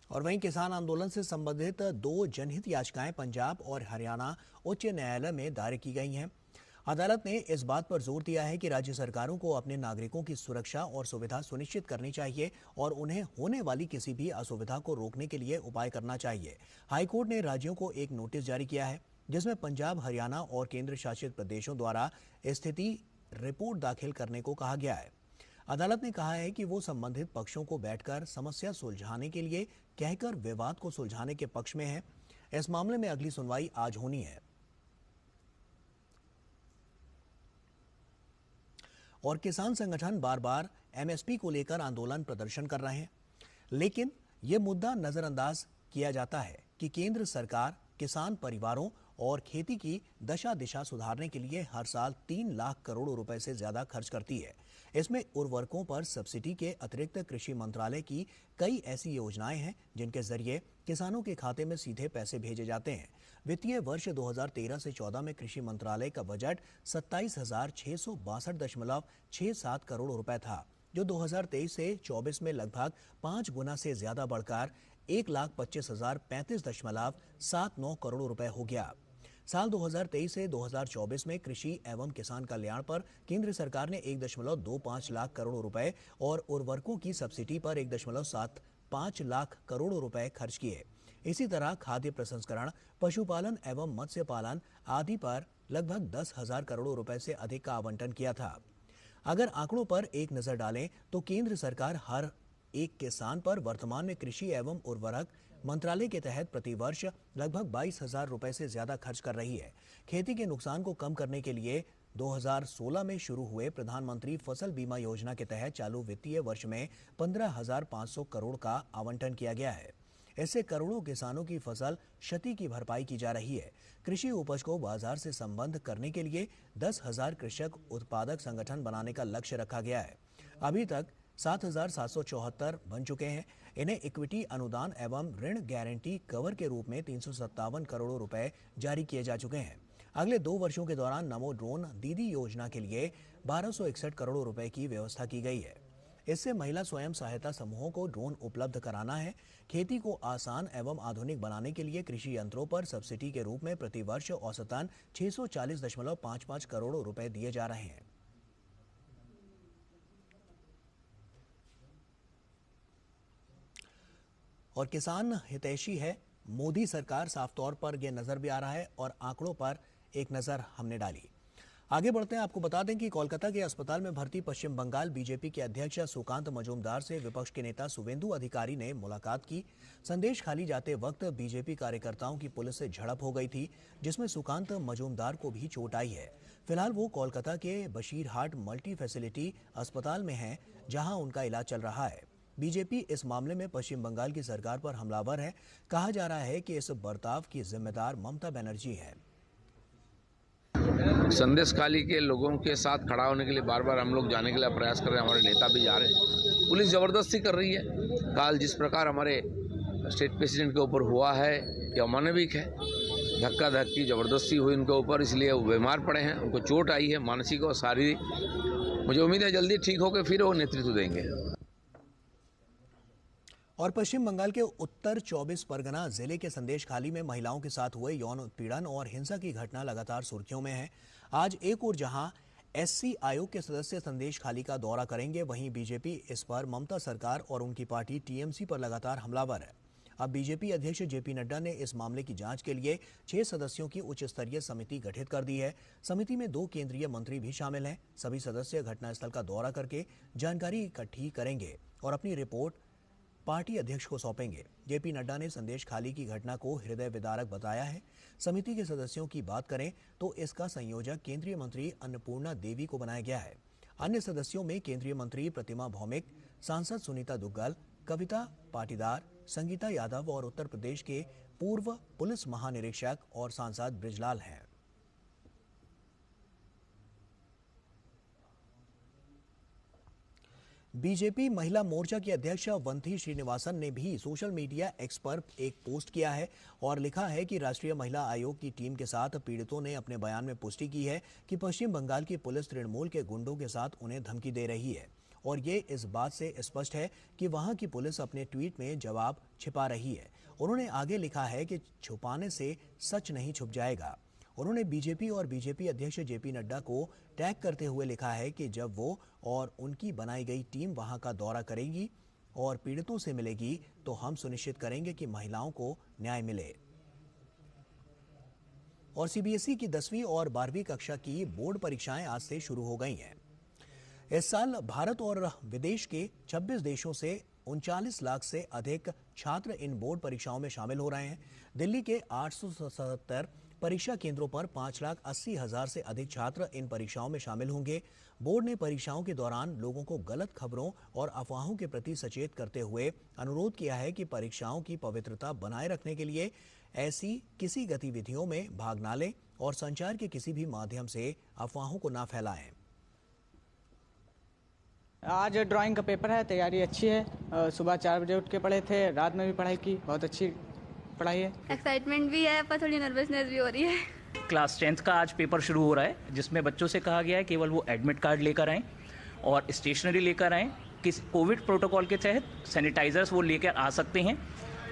S1: और वहीं किसान आंदोलन से संबंधित 2 जनहित याचिकाएं पंजाब और हरियाणा उच्च न्यायालय में दायर की गई हैं। अदालत ने इस बात पर जोर दिया है कि राज्य सरकारों को अपने नागरिकों की सुरक्षा और सुविधा सुनिश्चित करनी चाहिए और उन्हें होने वाली किसी भी असुविधा को रोकने के लिए उपाय करना चाहिए। हाईकोर्ट ने राज्यों को एक नोटिस जारी किया है जिसमें पंजाब, हरियाणा और केंद्र शासित प्रदेशों द्वारा स्थिति रिपोर्ट दाखिल करने को कहा गया है। अदालत ने कहा है कि वो संबंधित पक्षों को बैठकर समस्या सुलझाने के लिए कहकर विवाद को सुलझाने के पक्ष में है। इस मामले में अगली सुनवाई आज होनी है। और किसान संगठन बार बार एमएसपी को लेकर आंदोलन प्रदर्शन कर रहे हैं, लेकिन यह मुद्दा नजरअंदाज किया जाता है कि केंद्र सरकार किसान परिवारों और खेती की दशा दिशा सुधारने के लिए हर साल 3 लाख करोड़ रुपए से ज्यादा खर्च करती है। इसमें उर्वरकों पर सब्सिडी के अतिरिक्त कृषि मंत्रालय की कई ऐसी योजनाएं हैं जिनके जरिए किसानों के खाते में सीधे पैसे भेजे जाते हैं। वित्तीय वर्ष 2013 से 14 में कृषि मंत्रालय का बजट 27,662.67 करोड़ रुपए था, जो 2023 से 24 में लगभग 5 गुना से ज्यादा बढ़कर 1,25,035.79 करोड़ रुपए हो गया। साल 2023 से 2024 में कृषि एवं किसान कल्याण पर केंद्र सरकार ने 1.25 लाख करोड़ रुपए और उर्वरकों की सब्सिडी पर 1.75 लाख करोड़ रुपए खर्च किए। इसी तरह खाद्य प्रसंस्करण, पशुपालन एवं मत्स्य पालन आदि पर लगभग 10,000 करोड़ रुपए से अधिक का आवंटन किया था। अगर आंकड़ों पर एक नजर डालें तो केंद्र सरकार हर एक किसान पर वर्तमान में कृषि एवं उर्वरक मंत्रालय के तहत प्रतिवर्ष लगभग 22,000 रुपए से ज्यादा खर्च कर रही है। खेती के नुकसान को कम करने के लिए 2016 में शुरू हुए प्रधानमंत्री फसल बीमा योजना के तहत चालू वित्तीय वर्ष में 15,500 करोड़ का आवंटन किया गया है। इससे करोड़ों किसानों की फसल क्षति की भरपाई की जा रही है। कृषि उपज को बाजार से संबद्ध करने के लिए 10,000 कृषक उत्पादक संगठन बनाने का लक्ष्य रखा गया है। अभी तक 7,774 बन चुके हैं। इन्हें इक्विटी अनुदान एवं ऋण गारंटी कवर के रूप में 357 करोड़ रुपए जारी किए जा चुके हैं। अगले 2 वर्षों के दौरान नमो ड्रोन दीदी योजना के लिए 1261 करोड़ रुपए की व्यवस्था की गई है। इससे महिला स्वयं सहायता समूहों को ड्रोन उपलब्ध कराना है। खेती को आसान एवं आधुनिक बनाने के लिए कृषि यंत्रों पर सब्सिडी के रूप में प्रतिवर्ष औसतन 640.55 करोड़ रुपए दिए जा रहे हैं। और किसान हितैषी है मोदी सरकार, साफ तौर पर यह नजर भी आ रहा है और आंकड़ों पर एक नजर हमने डाली। आगे बढ़ते हैं। आपको बता दें कि कोलकाता के अस्पताल में भर्ती पश्चिम बंगाल बीजेपी के अध्यक्ष सुकांत मजूमदार से विपक्ष के नेता शुवेंदु अधिकारी ने मुलाकात की। संदेश खाली जाते वक्त बीजेपी कार्यकर्ताओं की पुलिस से झड़प हो गई थी, जिसमें सुकांत मजूमदार को भी चोट आई है। फिलहाल वो कोलकाता के बशीरहाट मल्टी फैसिलिटी अस्पताल में हैं, जहां उनका इलाज चल रहा है। बीजेपी इस मामले में पश्चिम बंगाल की सरकार पर हमलावर है। कहा जा रहा है कि इस बर्ताव की जिम्मेदार ममता बनर्जी है।
S5: संदेश खाली के लोगों के साथ खड़ा होने के लिए बार बार हम लोग जाने के लिए प्रयास कर रहे हैं, हमारे नेता भी जा रहे हैं। पुलिस जबरदस्ती कर रही है। काल जिस प्रकार हमारे स्टेट प्रेसिडेंट के ऊपर हुआ है, यह अमानविक है। धक्का धक्की जबरदस्ती हुई उनके ऊपर, इसलिए वो बीमार पड़े हैं, उनको चोट आई है मानसिक और शारीरिक। मुझे उम्मीद है जल्दी ठीक होकर फिर वो नेतृत्व देंगे।
S1: और पश्चिम बंगाल के उत्तर 24 परगना जिले के संदेशखाली में महिलाओं के साथ हुए यौन उत्पीड़न और हिंसा की घटना लगातार सुर्खियों में है। आज एक और जहां एससी आयोग के सदस्य संदेशखाली का दौरा करेंगे, वहीं बीजेपी इस पर ममता सरकार और उनकी पार्टी टीएमसी पर लगातार हमलावर है। अब बीजेपी अध्यक्ष जेपी नड्डा ने इस मामले की जांच के लिए 6 सदस्यों की उच्च स्तरीय समिति गठित कर दी है। समिति में 2 केंद्रीय मंत्री भी शामिल हैं। सभी सदस्य घटनास्थल का दौरा करके जानकारी इकट्ठी करेंगे और अपनी रिपोर्ट पार्टी अध्यक्ष को सौंपेंगे। जेपी नड्डा ने संदेशखाली की घटना को हृदय विदारक बताया है। समिति के सदस्यों की बात करें तो इसका संयोजक केंद्रीय मंत्री अन्नपूर्णा देवी को बनाया गया है। अन्य सदस्यों में केंद्रीय मंत्री प्रतिमा भौमिक, सांसद सुनीता दुग्गल, कविता पाटीदार, संगीता यादव और उत्तर प्रदेश के पूर्व पुलिस महानिरीक्षक और सांसद ब्रिजलाल हैं। बीजेपी महिला मोर्चा की अध्यक्ष वंथी श्रीनिवासन ने भी सोशल मीडिया एक्स पर एक पोस्ट किया है और लिखा है कि राष्ट्रीय महिला आयोग की टीम के साथ पीड़ितों ने अपने बयान में पुष्टि की है कि पश्चिम बंगाल की पुलिस तृणमूल के गुंडों के साथ उन्हें धमकी दे रही है और ये इस बात से स्पष्ट है कि वहां की पुलिस अपने ट्वीट में जवाब छिपा रही है। उन्होंने आगे लिखा है कि छुपाने से सच नहीं छुप जाएगा। उन्होंने बीजेपी और बीजेपी अध्यक्ष जेपी नड्डा को टैग करते हुए लिखा है कि जब वो और उनकी बनाई गई टीम वहां का दौरा करेगी और पीड़ितों से मिलेगी तो हम सुनिश्चित करेंगे कि महिलाओं को न्याय मिले। और सीबीएसई की 10वीं और 12वीं कक्षा की बोर्ड परीक्षाएं आज से शुरू हो गई हैं। इस साल भारत और विदेश के 26 देशों से 39 लाख से अधिक छात्र इन बोर्ड परीक्षाओं में शामिल हो रहे हैं। दिल्ली के 877 परीक्षा केंद्रों पर 5,80,000 से अधिक छात्र इन परीक्षाओं में शामिल होंगे। बोर्ड ने परीक्षाओं के दौरान लोगों को गलत खबरों और अफवाहों के प्रति सचेत करते हुए अनुरोध किया है कि परीक्षाओं की पवित्रता बनाए रखने के लिए ऐसी किसी गतिविधियों में भाग न लें और संचार के किसी भी माध्यम से अफवाहों को न फैलाएं।
S6: आज ड्राइंग का पेपर है, तैयारी अच्छी है। सुबह 4 बजे उठ के पढ़े थे, रात में भी पढ़ाई की, बहुत अच्छी पढ़ाई है।
S7: एक्साइटमेंट भी है पर थोड़ी नर्वसनेस भी हो रही है।
S8: क्लास 10th का आज पेपर शुरू हो रहा है, जिसमें बच्चों से कहा गया है केवल वो एडमिट कार्ड लेकर आएं और स्टेशनरी लेकर आएं। किस कोविड प्रोटोकॉल के तहत सैनिटाइजर्स वो लेकर आ सकते हैं,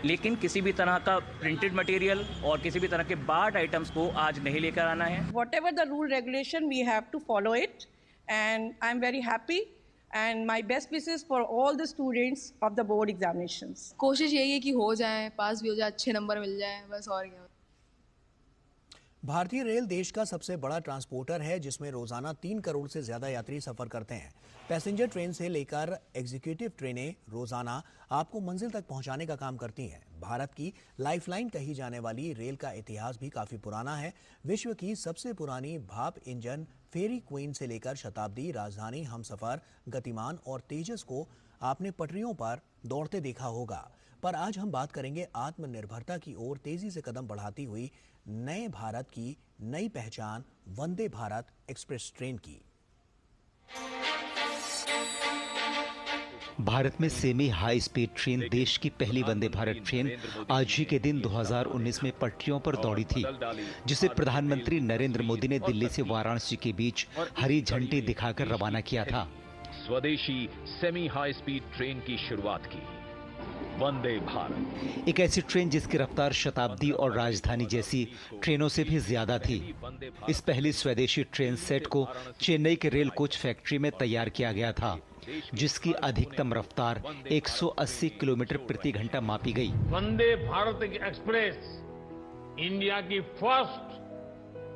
S8: लेकिन किसी भी तरह का प्रिंटेड मटेरियल और किसी भी तरह के बार्ड आइटम्स को आज नहीं लेकर आना है।
S9: Whatever the rule regulation, we have to follow it, and I'm very happy. And my best wishes for all the students of the board examinations.
S7: कोशिश यही है कि हो जाए, पास भी हो जाए, अच्छे नंबर मिल जाए, बस और क्या।
S1: भारतीय रेल देश का सबसे बड़ा ट्रांसपोर्टर है, जिसमें रोजाना 3 करोड़ से ज्यादा यात्री सफर करते हैं। पैसेंजर ट्रेन से लेकर एग्जीक्यूटिव ट्रेनें रोजाना आपको मंजिल तक पहुंचाने का काम करती हैं। भारत की लाइफलाइन कही जाने वाली रेल का इतिहास भी काफी पुराना है। विश्व की सबसे पुरानी भाप इंजन फेरी क्वीन से लेकर शताब्दी राजधानी हमसफर, गतिमान और तेजस को आपने पटरियों पर दौड़ते देखा होगा। पर आज हम बात करेंगे आत्मनिर्भरता की ओर तेजी से कदम बढ़ाती हुई नए भारत की नई पहचान वंदे भारत एक्सप्रेस ट्रेन की।
S10: भारत में सेमी हाई स्पीड ट्रेन देश की पहली वंदे भारत ट्रेन आज ही के दिन 2019 में पटरियों पर दौड़ी थी, जिसे प्रधानमंत्री नरेंद्र मोदी ने दिल्ली से वाराणसी के बीच हरी झंडी दिखाकर रवाना किया था।
S11: स्वदेशी सेमी हाई स्पीड ट्रेन की शुरुआत की वंदे भारत,
S10: एक ऐसी ट्रेन जिसकी रफ्तार शताब्दी और राजधानी जैसी ट्रेनों से भी ज्यादा थी। इस पहली स्वदेशी ट्रेन सेट को चेन्नई के रेल कोच फैक्ट्री में तैयार किया गया था, जिसकी अधिकतम रफ्तार 180 किलोमीटर प्रति घंटा मापी गई।
S12: वंदे भारत एक्सप्रेस इंडिया की फर्स्ट,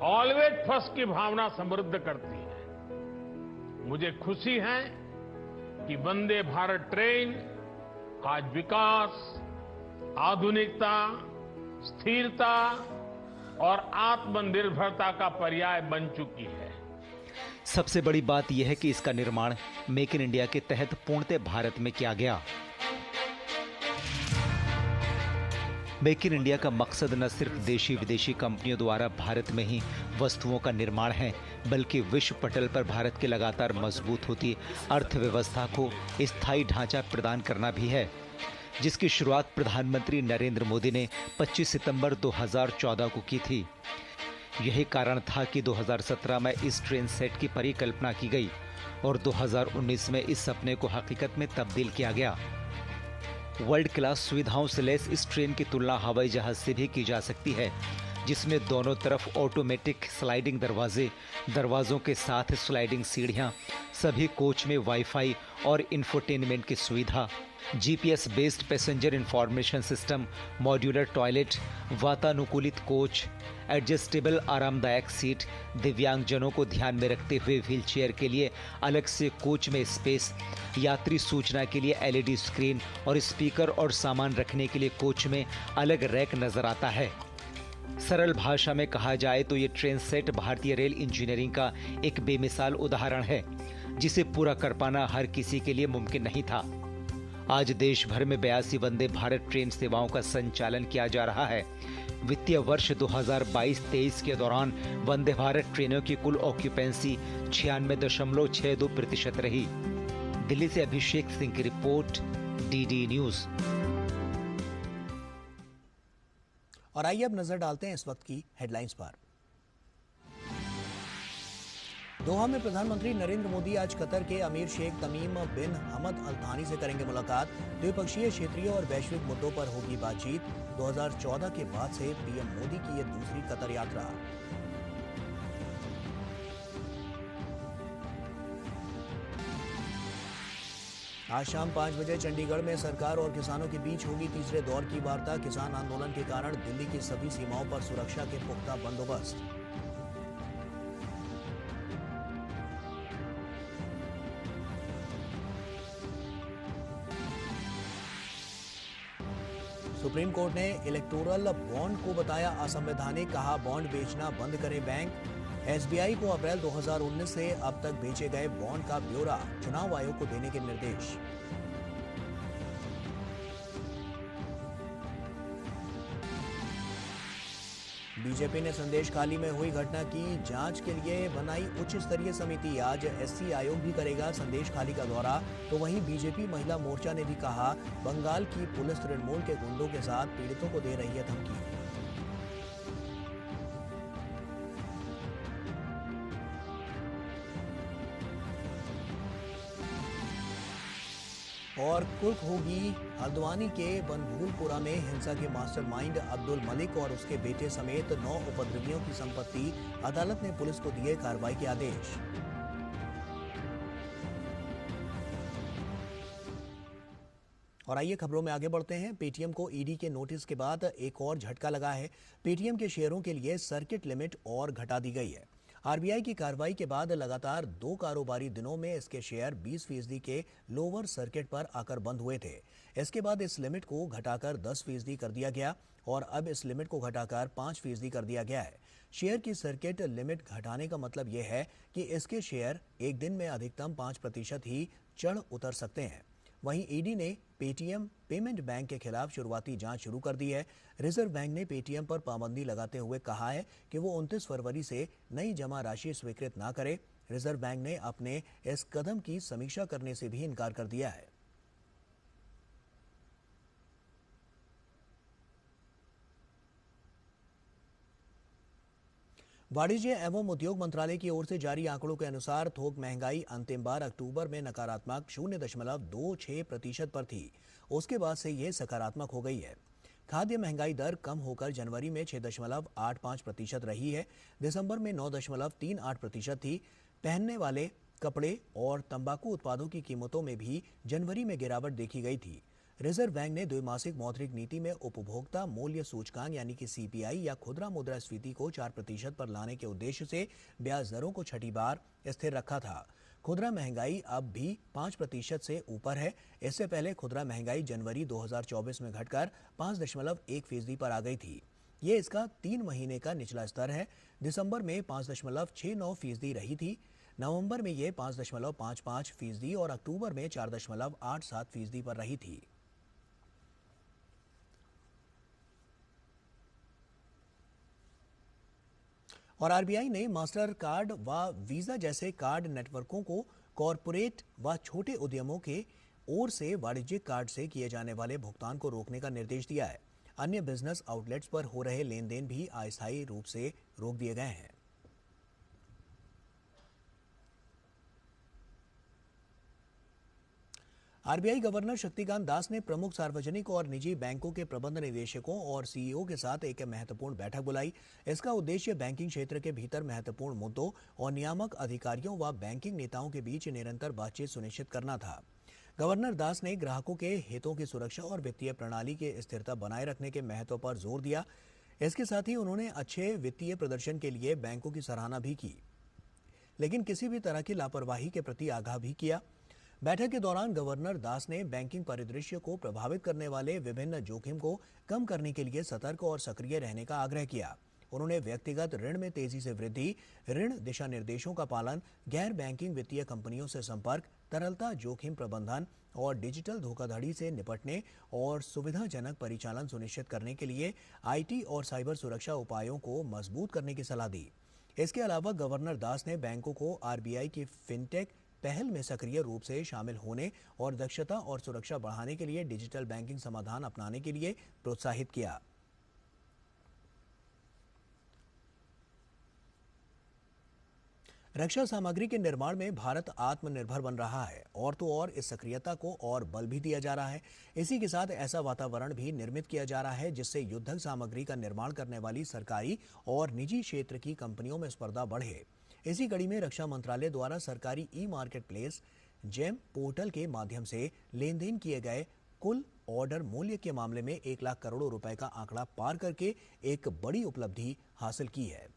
S12: ऑलवेज फर्स्ट की भावना समृद्ध करती है। मुझे खुशी है कि वंदे भारत ट्रेन आज विकास, आधुनिकता, स्थिरता और आत्मनिर्भरता का पर्याय बन चुकी है।
S10: सबसे बड़ी बात यह है कि इसका निर्माण मेक इन इंडिया के तहत पूर्णतः भारत में किया गया। मेक इन इंडिया का मकसद न सिर्फ देशी विदेशी कंपनियों द्वारा भारत में ही वस्तुओं का निर्माण है, बल्कि विश्व पटल पर भारत की लगातार मजबूत होती अर्थव्यवस्था को स्थायी ढांचा प्रदान करना भी है। जिसकी शुरुआत प्रधानमंत्री नरेंद्र मोदी ने 25 सितंबर 2014 को की थी। यही कारण था कि 2017 में इस ट्रेन सेट की परिकल्पना की गई और 2019 में इस सपने को हकीकत में तब्दील किया गया। वर्ल्ड क्लास सुविधाओं से लैस इस ट्रेन की तुलना हवाई जहाज से भी की जा सकती है, जिसमें दोनों तरफ ऑटोमेटिक स्लाइडिंग दरवाजे, दरवाजों के साथ स्लाइडिंग सीढ़ियां, सभी कोच में वाईफाई और इंफोटेनमेंट की सुविधा, GPS based passenger information system, modular toilet, वातानुकूलित कोच, एडजस्टेबल आरामदायक सीट, दिव्यांगजनों को ध्यान में रखते हुए व्हीलचेयर के लिए अलग से कोच में स्पेस, यात्री सूचना के लिए एलईडी स्क्रीन और स्पीकर और सामान रखने के लिए कोच में अलग रैक नजर आता है। सरल भाषा में कहा जाए तो ये ट्रेन सेट भारतीय रेल इंजीनियरिंग का एक बेमिसाल उदाहरण है, जिसे पूरा कर पाना हर किसी के लिए मुमकिन नहीं था। आज देश भर में 82 वंदे भारत ट्रेन सेवाओं का संचालन किया जा रहा है। वित्तीय वर्ष 2022-23 के दौरान वंदे भारत ट्रेनों की कुल ऑक्यूपेंसी 96.62% रही। दिल्ली से अभिषेक सिंह की रिपोर्ट, डीडी न्यूज।
S1: और आइए अब नजर डालते हैं इस वक्त की हेडलाइंस पर। दोहा में प्रधानमंत्री नरेंद्र मोदी आज कतर के अमीर शेख तमीम बिन हमद अल थानी से करेंगे मुलाकात। द्विपक्षीय, क्षेत्रीय और वैश्विक मुद्दों पर होगी बातचीत। 2014 के बाद से पीएम मोदी की यह दूसरी कतर यात्रा। आज शाम 5 बजे चंडीगढ़ में सरकार और किसानों के बीच होगी तीसरे दौर की वार्ता। किसान आंदोलन के कारण दिल्ली की सभी सीमाओं पर सुरक्षा के पुख्ता बंदोबस्त। सुप्रीम कोर्ट ने इलेक्टोरल बॉन्ड को बताया असंवैधानिक, कहा बॉन्ड बेचना बंद करे बैंक। एसबीआई को अप्रैल 2019 से अब तक बेचे गए बॉन्ड का ब्यौरा चुनाव आयोग को देने के निर्देश। बीजेपी ने संदेशखाली में हुई घटना की जांच के लिए बनाई उच्च स्तरीय समिति। आज एससी आयोग भी करेगा संदेशखाली का दौरा। तो वहीं बीजेपी महिला मोर्चा ने भी कहा बंगाल की पुलिस तृणमूल के गुंडों के साथ पीड़ितों को दे रही है धमकी। और कुर्क होगी हल्द्वानी के बनभूलपुरा में हिंसा के मास्टरमाइंड अब्दुल मलिक और उसके बेटे समेत 9 उपद्रवियों की संपत्ति। अदालत ने पुलिस को दिए कार्रवाई के आदेश। और आइए खबरों में आगे बढ़ते हैं। पेटीएम को ईडी के नोटिस के बाद एक और झटका लगा है। पेटीएम के शेयरों के लिए सर्किट लिमिट और घटा दी गई है। आरबीआई की कार्रवाई के बाद लगातार 2 कारोबारी दिनों में इसके शेयर 20% के लोअर सर्किट पर आकर बंद हुए थे। इसके बाद इस लिमिट को घटाकर 10% कर दिया गया और अब इस लिमिट को घटाकर 5% कर दिया गया है। शेयर की सर्किट लिमिट घटाने का मतलब यह है कि इसके शेयर एक दिन में अधिकतम 5% ही चढ़ उतर सकते हैं। वहीं ईडी ने पेटीएम पेमेंट बैंक के खिलाफ शुरुआती जांच शुरू कर दी है। रिजर्व बैंक ने पेटीएम पर पाबंदी लगाते हुए कहा है कि वो 29 फरवरी से नई जमा राशि स्वीकृत ना करे। रिजर्व बैंक ने अपने इस कदम की समीक्षा करने से भी इनकार कर दिया है। वाणिज्य एवं उद्योग मंत्रालय की ओर से जारी आंकड़ों के अनुसार थोक महंगाई अंतिम बार अक्टूबर में नकारात्मक 0.26% पर थी। उसके बाद से यह सकारात्मक हो गई है। खाद्य महंगाई दर कम होकर जनवरी में 6.85% रही है। दिसंबर में 9.38% थी। पहनने वाले कपड़े और तंबाकू उत्पादों की कीमतों में भी जनवरी में गिरावट देखी गई थी। रिजर्व बैंक ने द्विमासिक मौद्रिक नीति में उपभोक्ता मूल्य सूचकांक यानी कि सीपीआई या खुदरा मुद्रास्फीति को 4% पर लाने के उद्देश्य से ब्याज दरों को छठी बार स्थिर रखा था। खुदरा महंगाई अब भी 5% से ऊपर है। इससे पहले खुदरा महंगाई जनवरी 2024 में घटकर 5.1% पर आ गई थी। ये इसका 3 महीने का निचला स्तर है। दिसंबर में 5.69% रही थी। नवंबर में ये 5.55% और अक्टूबर में 4.87% पर रही थी। और आरबीआई ने मास्टर कार्ड व वीजा जैसे कार्ड नेटवर्कों को कॉरपोरेट व छोटे उद्यमों के ओर से वाणिज्यिक कार्ड से किए जाने वाले भुगतान को रोकने का निर्देश दिया है। अन्य बिजनेस आउटलेट्स पर हो रहे लेन देन भी अस्थायी रूप से रोक दिए गए हैं। आरबीआई गवर्नर शक्तिकांत दास ने प्रमुख सार्वजनिक और निजी बैंकों के प्रबंध निदेशकों और सीईओ के साथ एक महत्वपूर्ण बैठक बुलाई। इसका उद्देश्य बैंकिंग क्षेत्र के भीतर महत्वपूर्ण मुद्दों और नियामक अधिकारियों व बैंकिंग नेताओं के बीच निरंतर बातचीत सुनिश्चित करना था। गवर्नर दास ने ग्राहकों के हितों की सुरक्षा और वित्तीय प्रणाली की स्थिरता बनाए रखने के महत्व पर जोर दिया। इसके साथ ही उन्होंने अच्छे वित्तीय प्रदर्शन के लिए बैंकों की सराहना भी की, लेकिन किसी भी तरह की लापरवाही के प्रति आगाह भी किया। बैठक के दौरान गवर्नर दास ने बैंकिंग परिदृश्य को प्रभावित करने वाले विभिन्न जोखिम को कम करने के लिए सतर्क और सक्रिय रहने का आग्रह किया। उन्होंने व्यक्तिगत ऋण में तेजी से वृद्धि, ऋण दिशा निर्देशों का पालन, गैर बैंकिंग वित्तीय कंपनियों से संपर्क, तरलता जोखिम प्रबंधन और डिजिटल धोखाधड़ी से निपटने और सुविधाजनक परिचालन सुनिश्चित करने के लिए आईटी और साइबर सुरक्षा उपायों को मजबूत करने की सलाह दी। इसके अलावा गवर्नर दास ने बैंकों को आरबीआई की फिनटेक पहल में सक्रिय रूप से शामिल होने और दक्षता और सुरक्षा बढ़ाने के लिए डिजिटल बैंकिंग समाधान अपनाने के लिए प्रोत्साहित किया। रक्षा सामग्री के निर्माण में भारत आत्मनिर्भर बन रहा है और तो और इस सक्रियता को और बल भी दिया जा रहा है। इसी के साथ ऐसा वातावरण भी निर्मित किया जा रहा है जिससे युद्धक सामग्री का निर्माण करने वाली सरकारी और निजी क्षेत्र की कंपनियों में स्पर्धा बढ़े। इसी कड़ी में रक्षा मंत्रालय द्वारा सरकारी ई मार्केट प्लेस जेम पोर्टल के माध्यम से लेन देन किए गए कुल ऑर्डर मूल्य के मामले में 1 लाख करोड़ रुपए का आंकड़ा पार करके एक बड़ी उपलब्धि हासिल की है।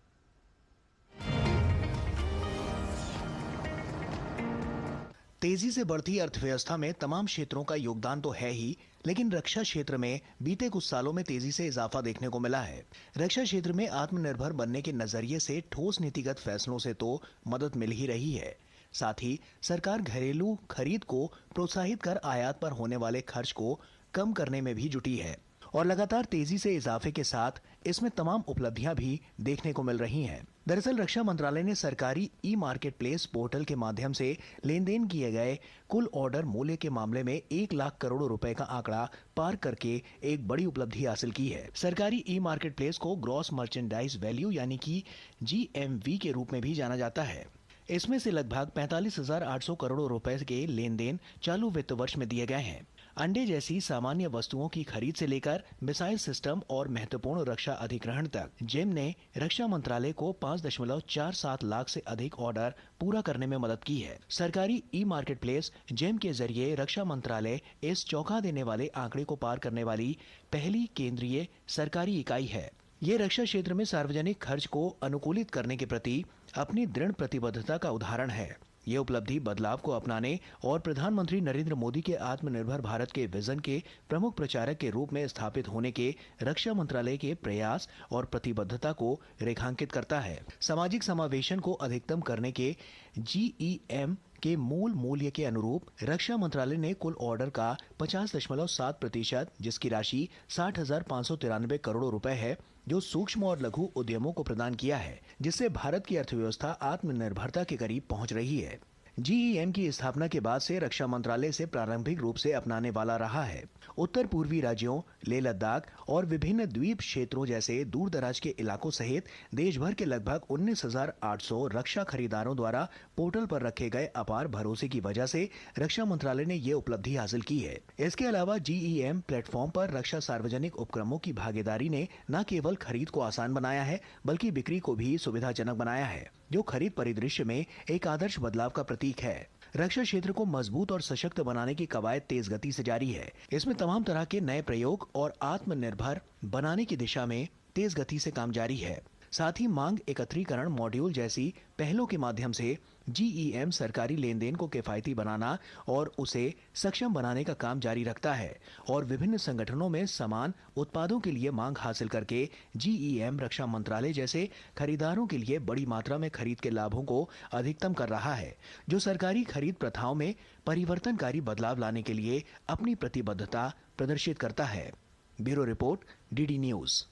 S13: तेजी से बढ़ती अर्थव्यवस्था में तमाम क्षेत्रों का योगदान तो है ही, लेकिन रक्षा क्षेत्र में बीते कुछ सालों में तेजी से इजाफा देखने को मिला है। रक्षा क्षेत्र में आत्मनिर्भर बनने के नजरिए से ठोस नीतिगत फैसलों से तो मदद मिल ही रही है, साथ ही सरकार घरेलू खरीद को प्रोत्साहित कर आयात पर होने वाले खर्च को कम करने में भी जुटी है और लगातार तेजी से इजाफे के साथ इसमें तमाम उपलब्धियां भी देखने को मिल रही हैं। दरअसल रक्षा मंत्रालय ने सरकारी ई मार्केट प्लेस पोर्टल के माध्यम से लेन देन किए गए कुल ऑर्डर मूल्य के मामले में 1 लाख करोड़ रुपए का आंकड़ा पार करके एक बड़ी उपलब्धि हासिल की है। सरकारी ई मार्केट प्लेस को ग्रॉस मर्चेंडाइज वैल्यू यानी कि GMV के रूप में भी जाना जाता है। इसमें से लगभग 45,800 करोड़ रुपए के लेन देन चालू वित्त वर्ष में दिए गए हैं। अंडे जैसी सामान्य वस्तुओं की खरीद से लेकर मिसाइल सिस्टम और महत्वपूर्ण रक्षा अधिग्रहण तक जेम ने रक्षा मंत्रालय को 5.47 लाख से अधिक ऑर्डर पूरा करने में मदद की है। सरकारी ई मार्केट प्लेस जेम के जरिए रक्षा मंत्रालय इस चौंका देने वाले आंकड़े को पार करने वाली पहली केंद्रीय सरकारी इकाई है। ये रक्षा क्षेत्र में सार्वजनिक खर्च को अनुकूलित करने के प्रति अपनी दृढ़ प्रतिबद्धता का उदाहरण है। ये उपलब्धि बदलाव को अपनाने और प्रधानमंत्री नरेंद्र मोदी के आत्मनिर्भर भारत के विजन के प्रमुख प्रचारक के रूप में स्थापित होने के रक्षा मंत्रालय के प्रयास और प्रतिबद्धता को रेखांकित करता है। सामाजिक समावेशन को अधिकतम करने के GEM के मूल मूल्य के अनुरूप रक्षा मंत्रालय ने कुल ऑर्डर का 50.7%, जिसकी राशि 60,593 करोड़ रुपए है, जो सूक्ष्म और लघु उद्यमों को प्रदान किया है, जिससे भारत की अर्थव्यवस्था आत्मनिर्भरता के करीब पहुंच रही है। GEM की स्थापना के बाद से रक्षा मंत्रालय से प्रारंभिक रूप से अपनाने वाला रहा है। उत्तर पूर्वी राज्यों, लेह लद्दाख और विभिन्न द्वीप क्षेत्रों जैसे दूर दराज के इलाकों सहित देश भर के लगभग 19,800 रक्षा खरीदारों द्वारा पोर्टल पर रखे गए अपार भरोसे की वजह से रक्षा मंत्रालय ने ये उपलब्धि हासिल की है। इसके अलावा GEM प्लेटफॉर्म पर रक्षा सार्वजनिक उपक्रमों की भागीदारी ने न केवल खरीद को आसान बनाया है, बल्कि बिक्री को भी सुविधाजनक बनाया है, जो खरीद परिदृश्य में एक आदर्श बदलाव का प्रतीक है। रक्षा क्षेत्र को मजबूत और सशक्त बनाने की कवायद तेज गति से जारी है। इसमें तमाम तरह के नए प्रयोग और आत्मनिर्भर बनाने की दिशा में तेज गति से काम जारी है। साथ ही मांग एकत्रीकरण मॉड्यूल जैसी पहलों के माध्यम से GEM सरकारी लेन देन को किफायती बनाना और उसे सक्षम बनाने का काम जारी रखता है और विभिन्न संगठनों में समान उत्पादों के लिए मांग हासिल करके GEM रक्षा मंत्रालय जैसे खरीदारों के लिए बड़ी मात्रा में खरीद के लाभों को अधिकतम कर रहा है, जो सरकारी खरीद प्रथाओं में परिवर्तनकारी बदलाव लाने के लिए अपनी प्रतिबद्धता प्रदर्शित करता है। Bureau report, DD news.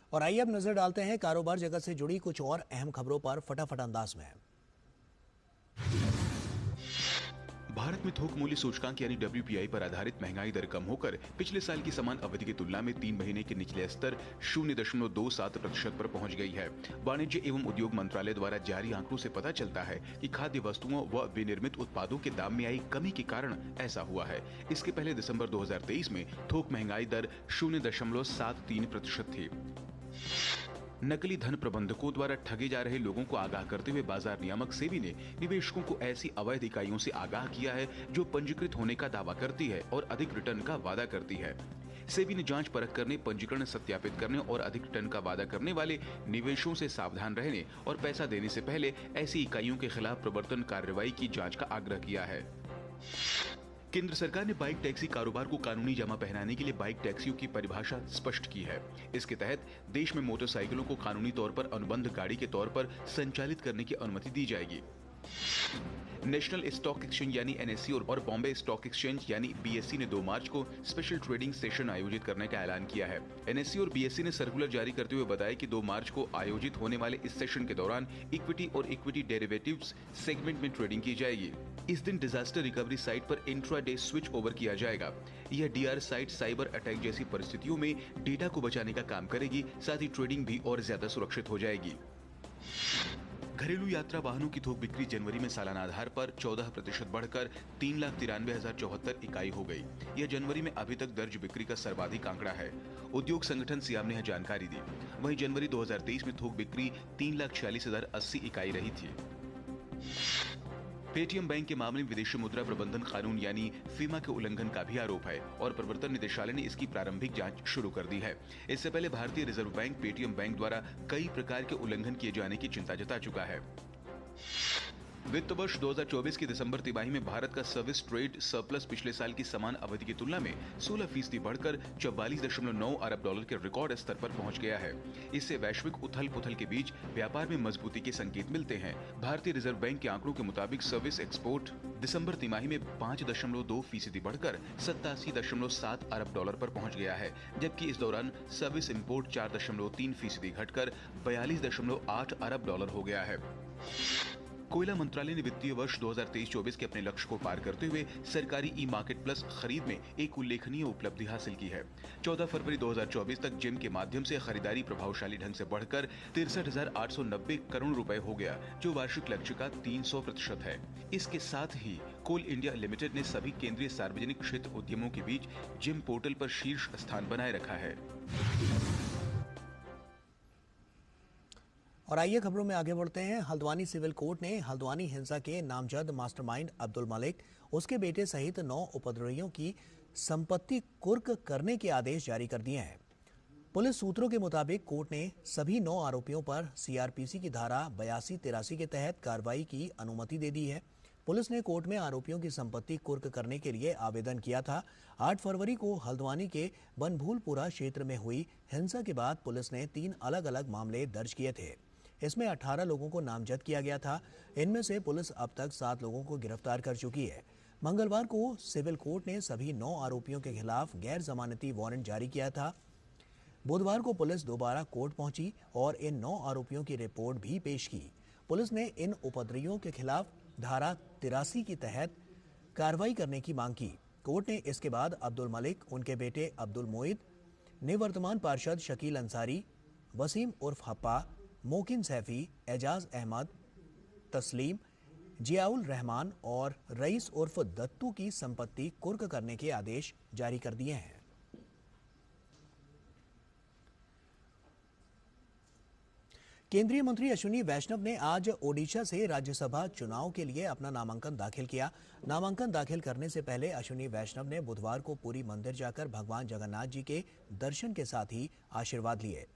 S1: और आइए अब नजर डालते हैं कारोबार जगत से जुड़ी कुछ और अहम खबरों पर फटाफट अंदाज में।
S14: भारत में थोक मूल्य सूचकांक यानी WPI पर आधारित महंगाई दर कम होकर पिछले साल की समान अवधि की तुलना में 3 महीने के निचले स्तर 0.27% पर पहुंच गई है। वाणिज्य एवं उद्योग मंत्रालय द्वारा जारी आंकड़ों से पता चलता है कि खाद्य वस्तुओं व विनिर्मित उत्पादों के दाम में आई कमी के कारण ऐसा हुआ है। इसके पहले दिसंबर 2023 में थोक महंगाई दर 0.73% थी। नकली धन प्रबंधकों द्वारा ठगे जा रहे लोगों को आगाह करते हुए बाजार नियामक सेबी ने निवेशकों को ऐसी अवैध इकाइयों से आगाह किया है जो पंजीकृत होने का दावा करती है और अधिक रिटर्न का वादा करती है। सेबी ने जांच परख करने, पंजीकरण सत्यापित करने और अधिक रिटर्न का वादा करने वाले निवेशों से सावधान रहने और पैसा देने से पहले ऐसी इकाइयों के खिलाफ प्रवर्तन कार्रवाई की जांच का आग्रह किया है। केंद्र सरकार ने बाइक टैक्सी कारोबार को कानूनी जमा पहनाने के लिए बाइक टैक्सियों की परिभाषा स्पष्ट की है। इसके तहत देश में मोटरसाइकिलों को कानूनी तौर पर अनुबंध गाड़ी के तौर पर संचालित करने की अनुमति दी जाएगी। नेशनल स्टॉक एक्सचेंज यानी NSE और बॉम्बे स्टॉक एक्सचेंज यानी BSE ने 2 मार्च को स्पेशल ट्रेडिंग सेशन आयोजित करने का ऐलान किया है। NSE और BSE ने सर्कुलर जारी करते हुए बताया कि 2 मार्च को आयोजित होने वाले इस सेशन के दौरान इक्विटी और इक्विटी डेरिवेटिव्स सेगमेंट में ट्रेडिंग की जाएगी। इस दिन डिजास्टर रिकवरी साइट पर इंट्राडे स्विच ओवर किया जाएगा। यह DR साइट साइबर अटैक जैसी परिस्थितियों में डेटा को बचाने का काम करेगी, साथ ही ट्रेडिंग भी और ज्यादा सुरक्षित हो जाएगी। घरेलू यात्रा वाहनों की थोक बिक्री जनवरी में सालाना आधार पर 14% बढ़कर 3,93,074 इकाई हो गई। यह जनवरी में अभी तक दर्ज बिक्री का सर्वाधिक आंकड़ा है। उद्योग संगठन सियाम ने यह जानकारी दी। वहीं जनवरी 2023 में थोक बिक्री 3,46,080 इकाई रही थी। पेटीएम बैंक के मामले में विदेशी मुद्रा प्रबंधन कानून यानी फीमा के उल्लंघन का भी आरोप है और प्रवर्तन निदेशालय ने इसकी प्रारंभिक जांच शुरू कर दी है। इससे पहले भारतीय रिजर्व बैंक पेटीएम बैंक द्वारा कई प्रकार के उल्लंघन किए जाने की चिंता जता चुका है। वित्त वर्ष 2024 की दिसंबर तिमाही में भारत का सर्विस ट्रेड सरप्लस पिछले साल की समान अवधि की तुलना में 16% बढ़कर 44.9 अरब डॉलर के रिकॉर्ड स्तर पर पहुंच गया है। इससे वैश्विक उथल पुथल के बीच व्यापार में मजबूती के संकेत मिलते हैं। भारतीय रिजर्व बैंक के आंकड़ों के मुताबिक सर्विस एक्सपोर्ट दिसंबर तिमाही में 5.2% बढ़कर 87.7 अरब डॉलर पर पहुंच गया है, जबकि इस दौरान सर्विस इंपोर्ट 4.3% घटकर 42.8 अरब डॉलर हो गया है। कोयला मंत्रालय ने वित्तीय वर्ष 2023-24 के अपने लक्ष्य को पार करते हुए सरकारी ई-मार्केट प्लस खरीद में एक उल्लेखनीय उपलब्धि हासिल की है। 14 फरवरी 2024 तक जिम के माध्यम से खरीदारी प्रभावशाली ढंग से बढ़कर 63,890 करोड़ रुपए हो गया, जो वार्षिक लक्ष्य का 300% है। इसके साथ ही कोल इंडिया लिमिटेड ने सभी केंद्रीय सार्वजनिक क्षेत्र उद्यमों के बीच जिम पोर्टल पर शीर्ष स्थान बनाए रखा है।
S1: और आइए खबरों में आगे बढ़ते हैं। हल्द्वानी सिविल कोर्ट ने हल्द्वानी हिंसा के नामजद मास्टरमाइंड अब्दुल मलिक, उसके बेटे सहित 9 उपद्रवियों की संपत्ति कुर्क करने के आदेश जारी कर दिए हैं। पुलिस सूत्रों के मुताबिक कोर्ट ने सभी 9 आरोपियों पर CRPC की धारा 82-83 के तहत कार्रवाई की अनुमति दे दी है। पुलिस ने कोर्ट में आरोपियों की संपत्ति कुर्क करने के लिए आवेदन किया था। 8 फरवरी को हल्द्वानी के बनभूलपुरा क्षेत्र में हुई हिंसा के बाद पुलिस ने 3 अलग अलग मामले दर्ज किए थे। इसमें 18 लोगों को नामजद किया गया था। इनमें से पुलिस अब तक 7 लोगों को गिरफ्तार कर चुकी है। मंगलवार को सिविल कोर्ट ने सभी 9 आरोपियों के खिलाफ गैर जमानती वारंट जारी किया था। बुधवार को पुलिस दोबारा कोर्ट पहुंची और इन 9 आरोपियों की रिपोर्ट भी पेश की। पुलिस ने इन उपद्रवियों के खिलाफ धारा 83 के तहत कार्रवाई करने की मांग की। कोर्ट ने इसके बाद अब्दुल मलिक, उनके बेटे अब्दुल मोइद, निवर्तमान पार्षद शकील अंसारी, वसीम उर्फ हप्पा, मोकिन सैफी, एजाज अहमद, तस्लीम, जियाउल रहमान और रईस उर्फ दत्तू की संपत्ति कुर्क करने के आदेश जारी कर दिए हैं। केंद्रीय मंत्री अश्विनी वैष्णव ने आज ओडिशा से राज्यसभा चुनाव के लिए अपना नामांकन दाखिल किया। नामांकन दाखिल करने से पहले अश्विनी वैष्णव ने बुधवार को पुरी मंदिर जाकर भगवान जगन्नाथ जी के दर्शन के साथ ही आशीर्वाद लिए।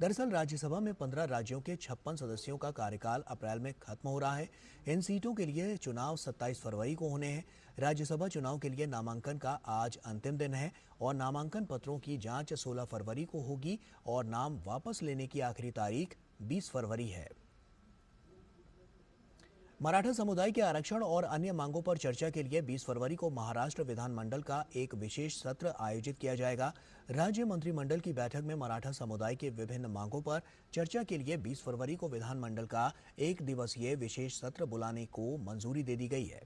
S1: दरअसल राज्यसभा में 15 राज्यों के 56 सदस्यों का कार्यकाल अप्रैल में खत्म हो रहा है। इन सीटों के लिए चुनाव 27 फरवरी को होने हैं। राज्यसभा चुनाव के लिए नामांकन का आज अंतिम दिन है और नामांकन पत्रों की जांच 16 फरवरी को होगी और नाम वापस लेने की आखिरी तारीख 20 फरवरी है। मराठा समुदाय के आरक्षण और अन्य मांगों पर चर्चा के लिए 20 फरवरी को महाराष्ट्र विधानमंडल का एक विशेष सत्र आयोजित किया जाएगा। राज्य मंत्रिमंडल की बैठक में मराठा समुदाय के विभिन्न मांगों पर चर्चा के लिए 20 फरवरी को विधानमंडल का एक दिवसीय विशेष सत्र बुलाने को मंजूरी दे दी गई है।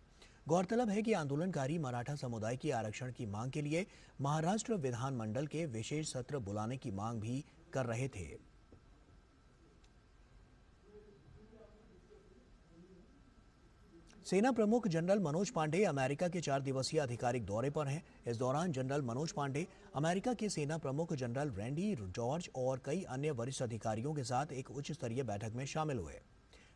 S1: गौरतलब है कि आंदोलनकारी मराठा समुदाय की आरक्षण की मांग के लिए महाराष्ट्र विधानमंडल के विशेष सत्र बुलाने की मांग भी कर रहे थे। सेना प्रमुख जनरल मनोज पांडे अमेरिका के 4 दिवसीय आधिकारिक दौरे पर हैं। इस दौरान जनरल मनोज पांडे अमेरिका के सेना प्रमुख जनरल रैंडी जॉर्ज और कई अन्य वरिष्ठ अधिकारियों के साथ एक उच्च स्तरीय बैठक में शामिल हुए।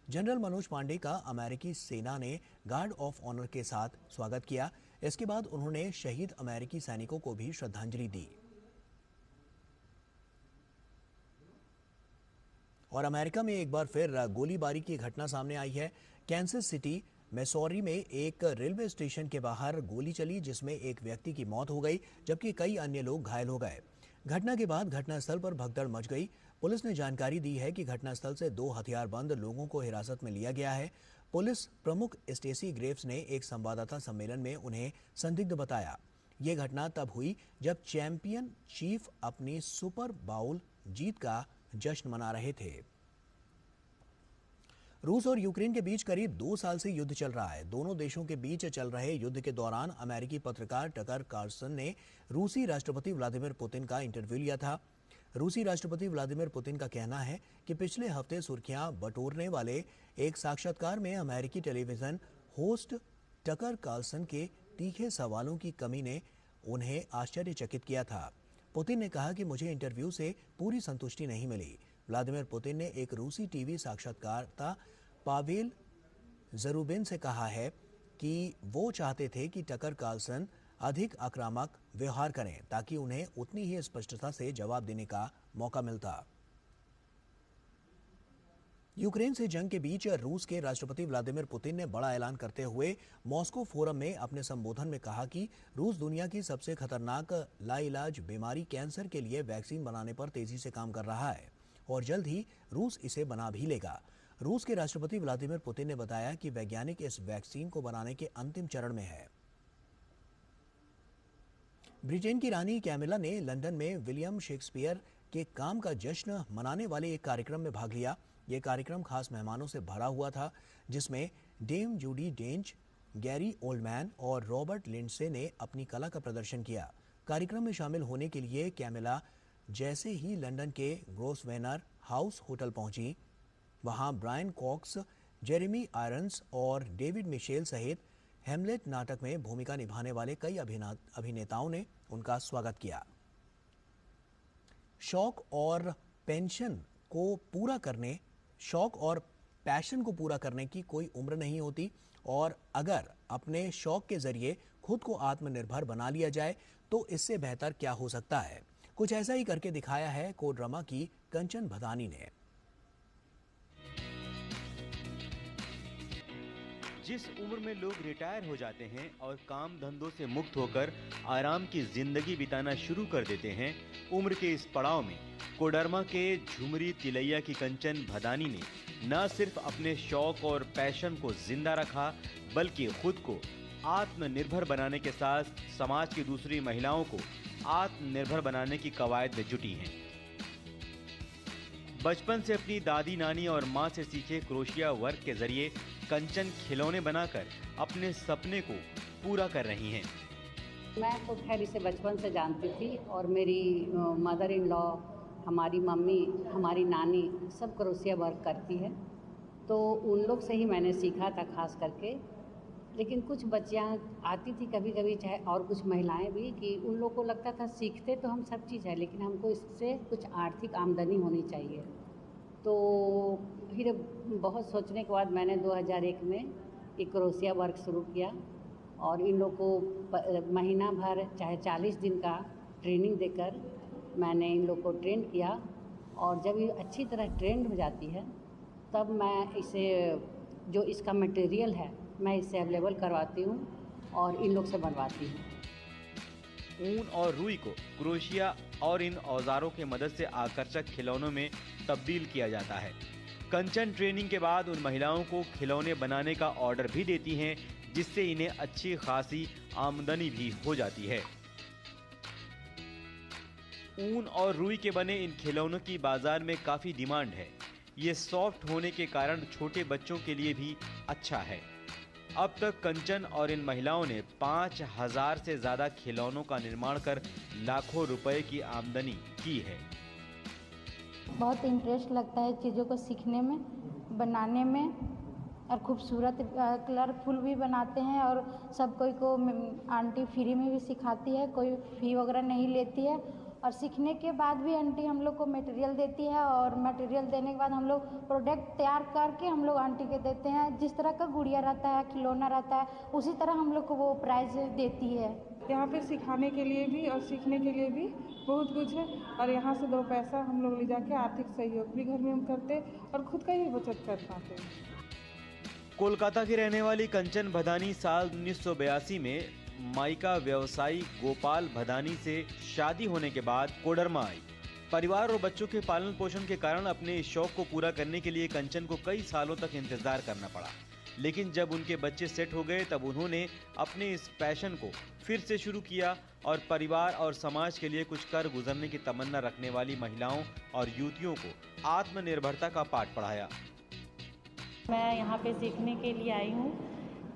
S1: जनरल मनोज पांडे का अमेरिकी सेना ने गार्ड ऑफ ऑनर के साथ स्वागत किया। इसके बाद उन्होंने शहीद अमेरिकी सैनिकों को भी श्रद्धांजलि दी। और अमेरिका में एक बार फिर गोलीबारी की घटना सामने आई है। कैंसस सिटी मिसौरी में एक रेलवे स्टेशन के बाहर गोली चली, जिसमें एक व्यक्ति की मौत हो गई जबकि कई अन्य लोग घायल हो गए। घटना के बाद घटनास्थल पर भगदड़ मच गई। पुलिस ने जानकारी दी है कि घटनास्थल से 2 हथियारबंद लोगों को हिरासत में लिया गया है। पुलिस प्रमुख स्टेसी ग्रेव्स ने एक संवाददाता सम्मेलन में उन्हें संदिग्ध बताया। ये घटना तब हुई जब चैंपियन चीफ अपनी सुपर बाउल जीत का जश्न मना रहे थे। रूस और यूक्रेन के बीच करीब 2 साल से युद्ध चल रहा है। दोनों देशों के बीच चल रहे युद्ध के दौरान अमेरिकी पत्रकार टकर कार्लसन ने रूसी राष्ट्रपति व्लादिमीर पुतिन का इंटरव्यू लिया था। रूसी राष्ट्रपति व्लादिमीर पुतिन का कहना है कि पिछले हफ्ते सुर्खियां बटोरने वाले एक साक्षात्कार में अमेरिकी टेलीविजन होस्ट टकर कार्लसन के तीखे सवालों की कमी ने उन्हें आश्चर्यचकित किया था। पुतिन ने कहा कि मुझे इंटरव्यू से पूरी संतुष्टि नहीं मिली। व्लादिमीर पुतिन ने एक रूसी टीवी साक्षात्कारता पावेल जरूबिन से कहा है कि वो चाहते थे कि टकर कार्लसन अधिक आक्रामक व्यवहार करें ताकि उन्हें उतनी ही स्पष्टता से जवाब देने का मौका मिलता। यूक्रेन से जंग के बीच रूस के राष्ट्रपति व्लादिमीर पुतिन ने बड़ा ऐलान करते हुए मॉस्को फोरम में अपने संबोधन में कहा कि रूस दुनिया की सबसे खतरनाक लाइलाज बीमारी कैंसर के लिए वैक्सीन बनाने पर तेजी से काम कर रहा है और जल्द ही रूस इसे बना भी लेगा। रूस के राष्ट्रपति व्लादिमीर पुतिन ने बताया कि वैज्ञानिक इस वैक्सीन को बनाने के अंतिम चरण में है। ब्रिटेन की रानी कैमिला ने लंदन में विलियम शेक्सपियर के काम का जश्न मनाने वाले एक कार्यक्रम में भाग लिया। ये कार्यक्रम खास मेहमानों से भरा हुआ था, जिसमें Dame Judi Dench, Gary Oldman और रॉबर्ट लिंडसे ने अपनी कला का प्रदर्शन किया। कार्यक्रम में शामिल होने के लिए कैमिला जैसे ही लंदन के ग्रोसवेनर हाउस होटल पहुंची, वहां ब्रायन कॉक्स, जेरेमी आयरन्स और डेविड मिशेल सहित हेमलेट नाटक में भूमिका निभाने वाले कई अभिनेताओं ने उनका स्वागत किया। शौक और पैशन को पूरा करने की कोई उम्र नहीं होती और अगर अपने शौक के जरिए खुद को आत्मनिर्भर बना लिया जाए तो इससे बेहतर क्या हो सकता है। कुछ ऐसा ही करके दिखाया है कोडरमा की कंचन भदानी ने।
S15: जिस उम्र में लोग रिटायर हो जाते हैं और काम धंधों से मुक्त होकर आराम की जिंदगी बिताना शुरू कर देते हैं, उम्र के इस पड़ाव में कोडरमा के झुमरी तिलैया की कंचन भदानी ने न सिर्फ अपने शौक और पैशन को जिंदा रखा, बल्कि खुद को आत्मनिर्भर बनाने के साथ समाज की दूसरी महिलाओं को आत्मनिर्भर बनाने की कवायद में जुटी हैं। बचपन से अपनी दादी नानी और माँ से सीखे क्रोशिया वर्क के जरिए कंचन खिलौने बनाकर अपने सपने को पूरा कर रही हैं।
S16: मैं तो खैर इसे बचपन से जानती थी और मेरी मदर इन लॉ, हमारी मम्मी, हमारी नानी सब क्रोशिया वर्क करती है, तो उन लोग से ही मैंने सीखा था खास करके। लेकिन कुछ बच्चियाँ आती थी कभी कभी, चाहे और कुछ महिलाएं भी, कि उन लोग को लगता था सीखते तो हम सब चीज़ है लेकिन हमको इससे कुछ आर्थिक आमदनी होनी चाहिए। तो फिर बहुत सोचने के बाद मैंने 2001 में एक क्रोशिया वर्क शुरू किया और इन लोग को महीना भर चाहे 40 दिन का ट्रेनिंग देकर मैंने इन लोग को ट्रेन किया और जब ये अच्छी तरह ट्रेंड हो जाती है तब मैं इसे जो इसका मटेरियल है मैं इसे अवेलेबल करवाती हूँ और इन लोग से बनवाती हूँ।
S15: ऊन और रुई को क्रोशिया और इन औजारों के मदद से आकर्षक खिलौनों में तब्दील किया जाता है। कंचन ट्रेनिंग के बाद उन महिलाओं को खिलौने बनाने का ऑर्डर भी देती हैं, जिससे इन्हें अच्छी खासी आमदनी भी हो जाती है। ऊन और रुई के बने इन खिलौनों की बाजार में काफी डिमांड है। ये सॉफ्ट होने के कारण छोटे बच्चों के लिए भी अच्छा है। अब तक कंचन और इन महिलाओं ने 5000 से ज्यादा खिलौनों का निर्माण कर लाखों रुपए की आमदनी की है।
S17: बहुत इंटरेस्ट लगता है चीज़ों को सीखने में, बनाने में, और खूबसूरत कलरफुल भी बनाते हैं। और सब कोई को आंटी फ्री में भी सिखाती है, कोई फी वगैरह नहीं लेती है। और सीखने के बाद भी आंटी हम लोग को मटेरियल देती है, और मटेरियल देने के बाद हम लोग प्रोडक्ट तैयार करके हम लोग आंटी के देते हैं। जिस तरह का गुड़िया रहता है, खिलौना रहता है, उसी तरह हम लोग को वो प्राइस देती है।
S18: यहाँ पे सिखाने के लिए भी और सीखने के लिए भी बहुत कुछ है। और यहाँ से 2 पैसा हम लोग ले जाके आर्थिक सहयोग भी घर में हम करते और खुद का ही बचत कर पाते हैं।
S15: कोलकाता की रहने वाली कंचन भदानी साल 1982 में माइका व्यवसायी गोपाल भदानी से शादी होने के बाद कोडरमा आई। परिवार और बच्चों के पालन पोषण के कारण अपने इस शौक को पूरा करने के लिए कंचन को कई सालों तक इंतजार करना पड़ा। लेकिन जब उनके बच्चे सेट हो गए तब उन्होंने अपने इस पैशन को फिर से शुरू किया और परिवार और समाज के लिए कुछ कर गुजरने की तमन्ना रखने वाली महिलाओं और युवतियों को आत्मनिर्भरता का पाठ पढ़ाया।
S19: मैं यहाँ पे सीखने के लिए आई हूँ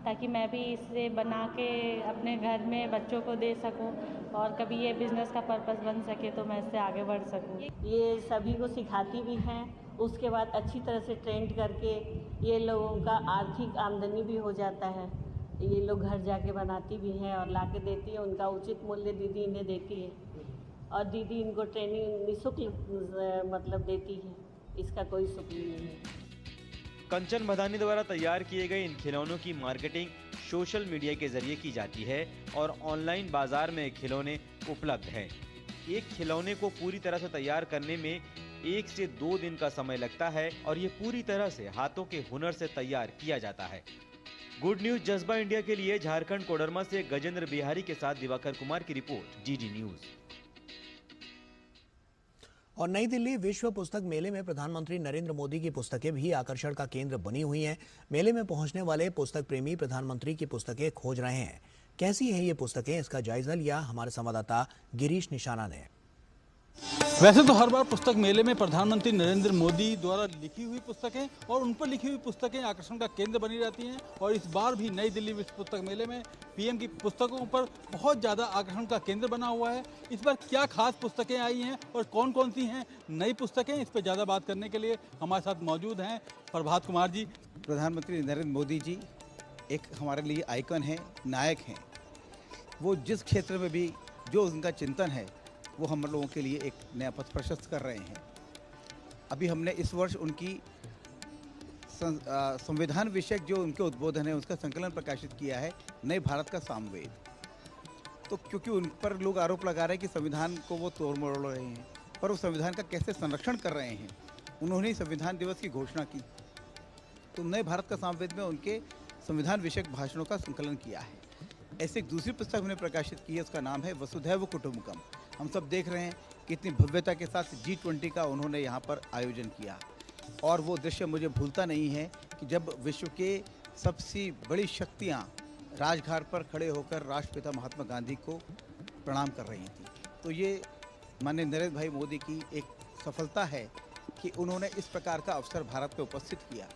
S19: ताकि मैं भी इसे बना के अपने घर में बच्चों को दे सकूं और कभी ये बिज़नेस का पर्पस बन सके तो मैं इससे आगे बढ़ सकूं।
S20: ये सभी को सिखाती भी हैं, उसके बाद अच्छी तरह से ट्रेंड करके ये लोगों का आर्थिक आमदनी भी हो जाता है। ये लोग घर जाके बनाती भी हैं और ला के देती है। उनका उचित मूल्य दीदी इन्हें देती है और दीदी इनको ट्रेनिंग निःशुल्क मतलब देती है, इसका कोई शुल्क नहीं है।
S15: कंचन भदानी द्वारा तैयार किए गए इन खिलौनों की मार्केटिंग सोशल मीडिया के जरिए की जाती है और ऑनलाइन बाजार में खिलौने उपलब्ध हैं। एक खिलौने को पूरी तरह से तैयार करने में 1 से 2 दिन का समय लगता है और ये पूरी तरह से हाथों के हुनर से तैयार किया जाता है। गुड न्यूज जज्बा इंडिया के लिए झारखंड कोडरमा से गजेंद्र बिहारी के साथ दिवाकर कुमार की रिपोर्ट, जीडी न्यूज।
S1: और नई दिल्ली विश्व पुस्तक मेले में प्रधानमंत्री नरेंद्र मोदी की पुस्तकें भी आकर्षण का केंद्र बनी हुई हैं। मेले में पहुंचने वाले पुस्तक प्रेमी प्रधानमंत्री की पुस्तकें खोज रहे हैं। कैसी हैं ये पुस्तकें, इसका जायजा लिया हमारे संवाददाता गिरीश निशाना ने।
S21: वैसे तो हर बार पुस्तक मेले में प्रधानमंत्री नरेंद्र मोदी द्वारा लिखी हुई पुस्तकें और उन पर लिखी हुई पुस्तकें आकर्षण का केंद्र बनी रहती हैं और इस बार भी नई दिल्ली विश्व पुस्तक मेले में पीएम की पुस्तकों पर बहुत ज़्यादा आकर्षण का केंद्र बना हुआ है। इस बार क्या खास पुस्तकें आई हैं और कौन कौन सी हैं नई पुस्तकें, इस पर ज़्यादा बात करने के लिए हमारे साथ मौजूद हैं प्रभात कुमार जी।
S22: प्रधानमंत्री नरेंद्र मोदी जी एक हमारे लिए आइकन है, नायक हैं। वो जिस क्षेत्र में भी जो उनका चिंतन है वो हम लोगों के लिए एक नया पथ प्रशस्त कर रहे हैं। अभी हमने इस वर्ष उनकी संविधान विषयक जो उनके उद्बोधन है उसका संकलन प्रकाशित किया है, नए भारत का सामवेद। तो क्योंकि उन पर लोग आरोप लगा रहे हैं कि संविधान को वो तोड़ मरोड़ रहे हैं, पर वो संविधान का कैसे संरक्षण कर रहे हैं, उन्होंने संविधान दिवस की घोषणा की। तो नए भारत का सामवेद में उनके संविधान विषयक भाषणों का संकलन किया है। ऐसे एक दूसरी पुस्तक हमने प्रकाशित की है, उसका नाम है वसुधैव कुटुंबकम। हम सब देख रहे हैं कितनी भव्यता के साथ G20 का उन्होंने यहाँ पर आयोजन किया और वो दृश्य मुझे भूलता नहीं है कि जब विश्व के सबसे बड़ी शक्तियाँ राजघाट पर खड़े होकर राष्ट्रपिता महात्मा गांधी को प्रणाम कर रही थी। तो ये माननीय नरेंद्र भाई मोदी की एक सफलता है कि उन्होंने इस प्रकार का अवसर भारत में उपस्थित किया।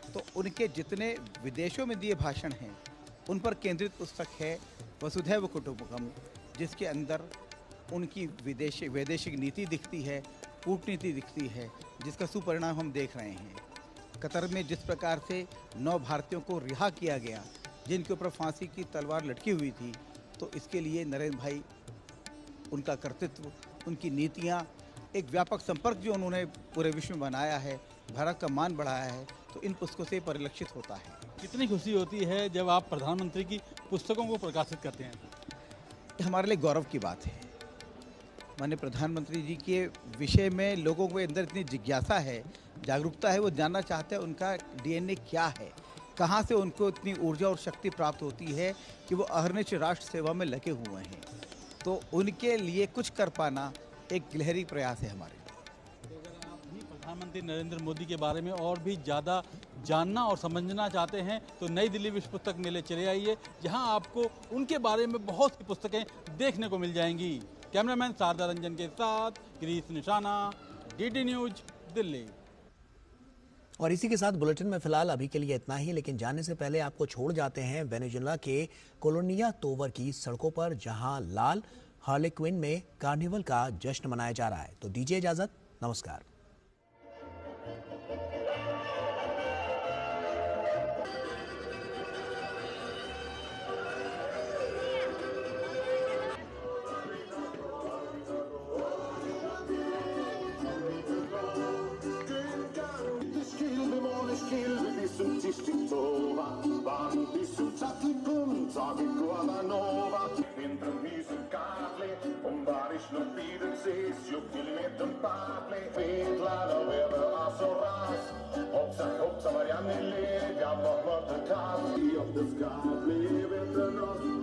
S22: तो उनके जितने विदेशों में दिए भाषण हैं उन पर केंद्रित पुस्तक है वसुधैव कुटुंबकम, जिसके अंदर उनकी वैदेशिक नीति दिखती है, कूटनीति दिखती है, जिसका सुपरिणाम हम देख रहे हैं। कतर में जिस प्रकार से 9 भारतीयों को रिहा किया गया जिनके ऊपर फांसी की तलवार लटकी हुई थी, तो इसके लिए नरेंद्र भाई, उनका कर्तृत्व, उनकी नीतियाँ, एक व्यापक संपर्क जो उन्होंने पूरे विश्व में बनाया है, भारत का मान बढ़ाया है, तो इन पुस्तकों से परिलक्षित होता है।
S21: कितनी खुशी होती है जब आप प्रधानमंत्री की पुस्तकों को प्रकाशित करते हैं?
S22: हमारे लिए गौरव की बात है। माननीय प्रधानमंत्री जी के विषय में लोगों के अंदर इतनी जिज्ञासा है, जागरूकता है, वो जानना चाहते हैं उनका डीएनए क्या है, कहाँ से उनको इतनी ऊर्जा और शक्ति प्राप्त होती है कि वो अहर्निश राष्ट्र सेवा में लगे हुए हैं। तो उनके लिए कुछ कर पाना एक गिलहरी प्रयास है हमारे।
S21: तो अगर आप भी प्रधानमंत्री नरेंद्र मोदी के बारे में और भी ज़्यादा जानना और समझना चाहते हैं तो नई दिल्ली विश्व पुस्तक मेले चले आइए, जहां आपको उनके बारे में बहुत सी पुस्तकें देखने को मिल जाएंगी। कैमरामैन शारदा रंजन के साथ गिरीश निशाना, डीडी न्यूज, दिल्ली।
S1: और इसी के साथ बुलेटिन में फिलहाल अभी के लिए इतना ही, लेकिन जाने से पहले आपको छोड़ जाते हैं वेनेजुएला के कोलोनिया तोवर की सड़कों पर, जहां लाल हार्लेक्विन में कार्निवल का जश्न मनाया जा रहा है। तो दीजिए इजाजत, नमस्कार।
S3: Marianne Lee, gammal mörderkatt, i och det ska bli vinternatt.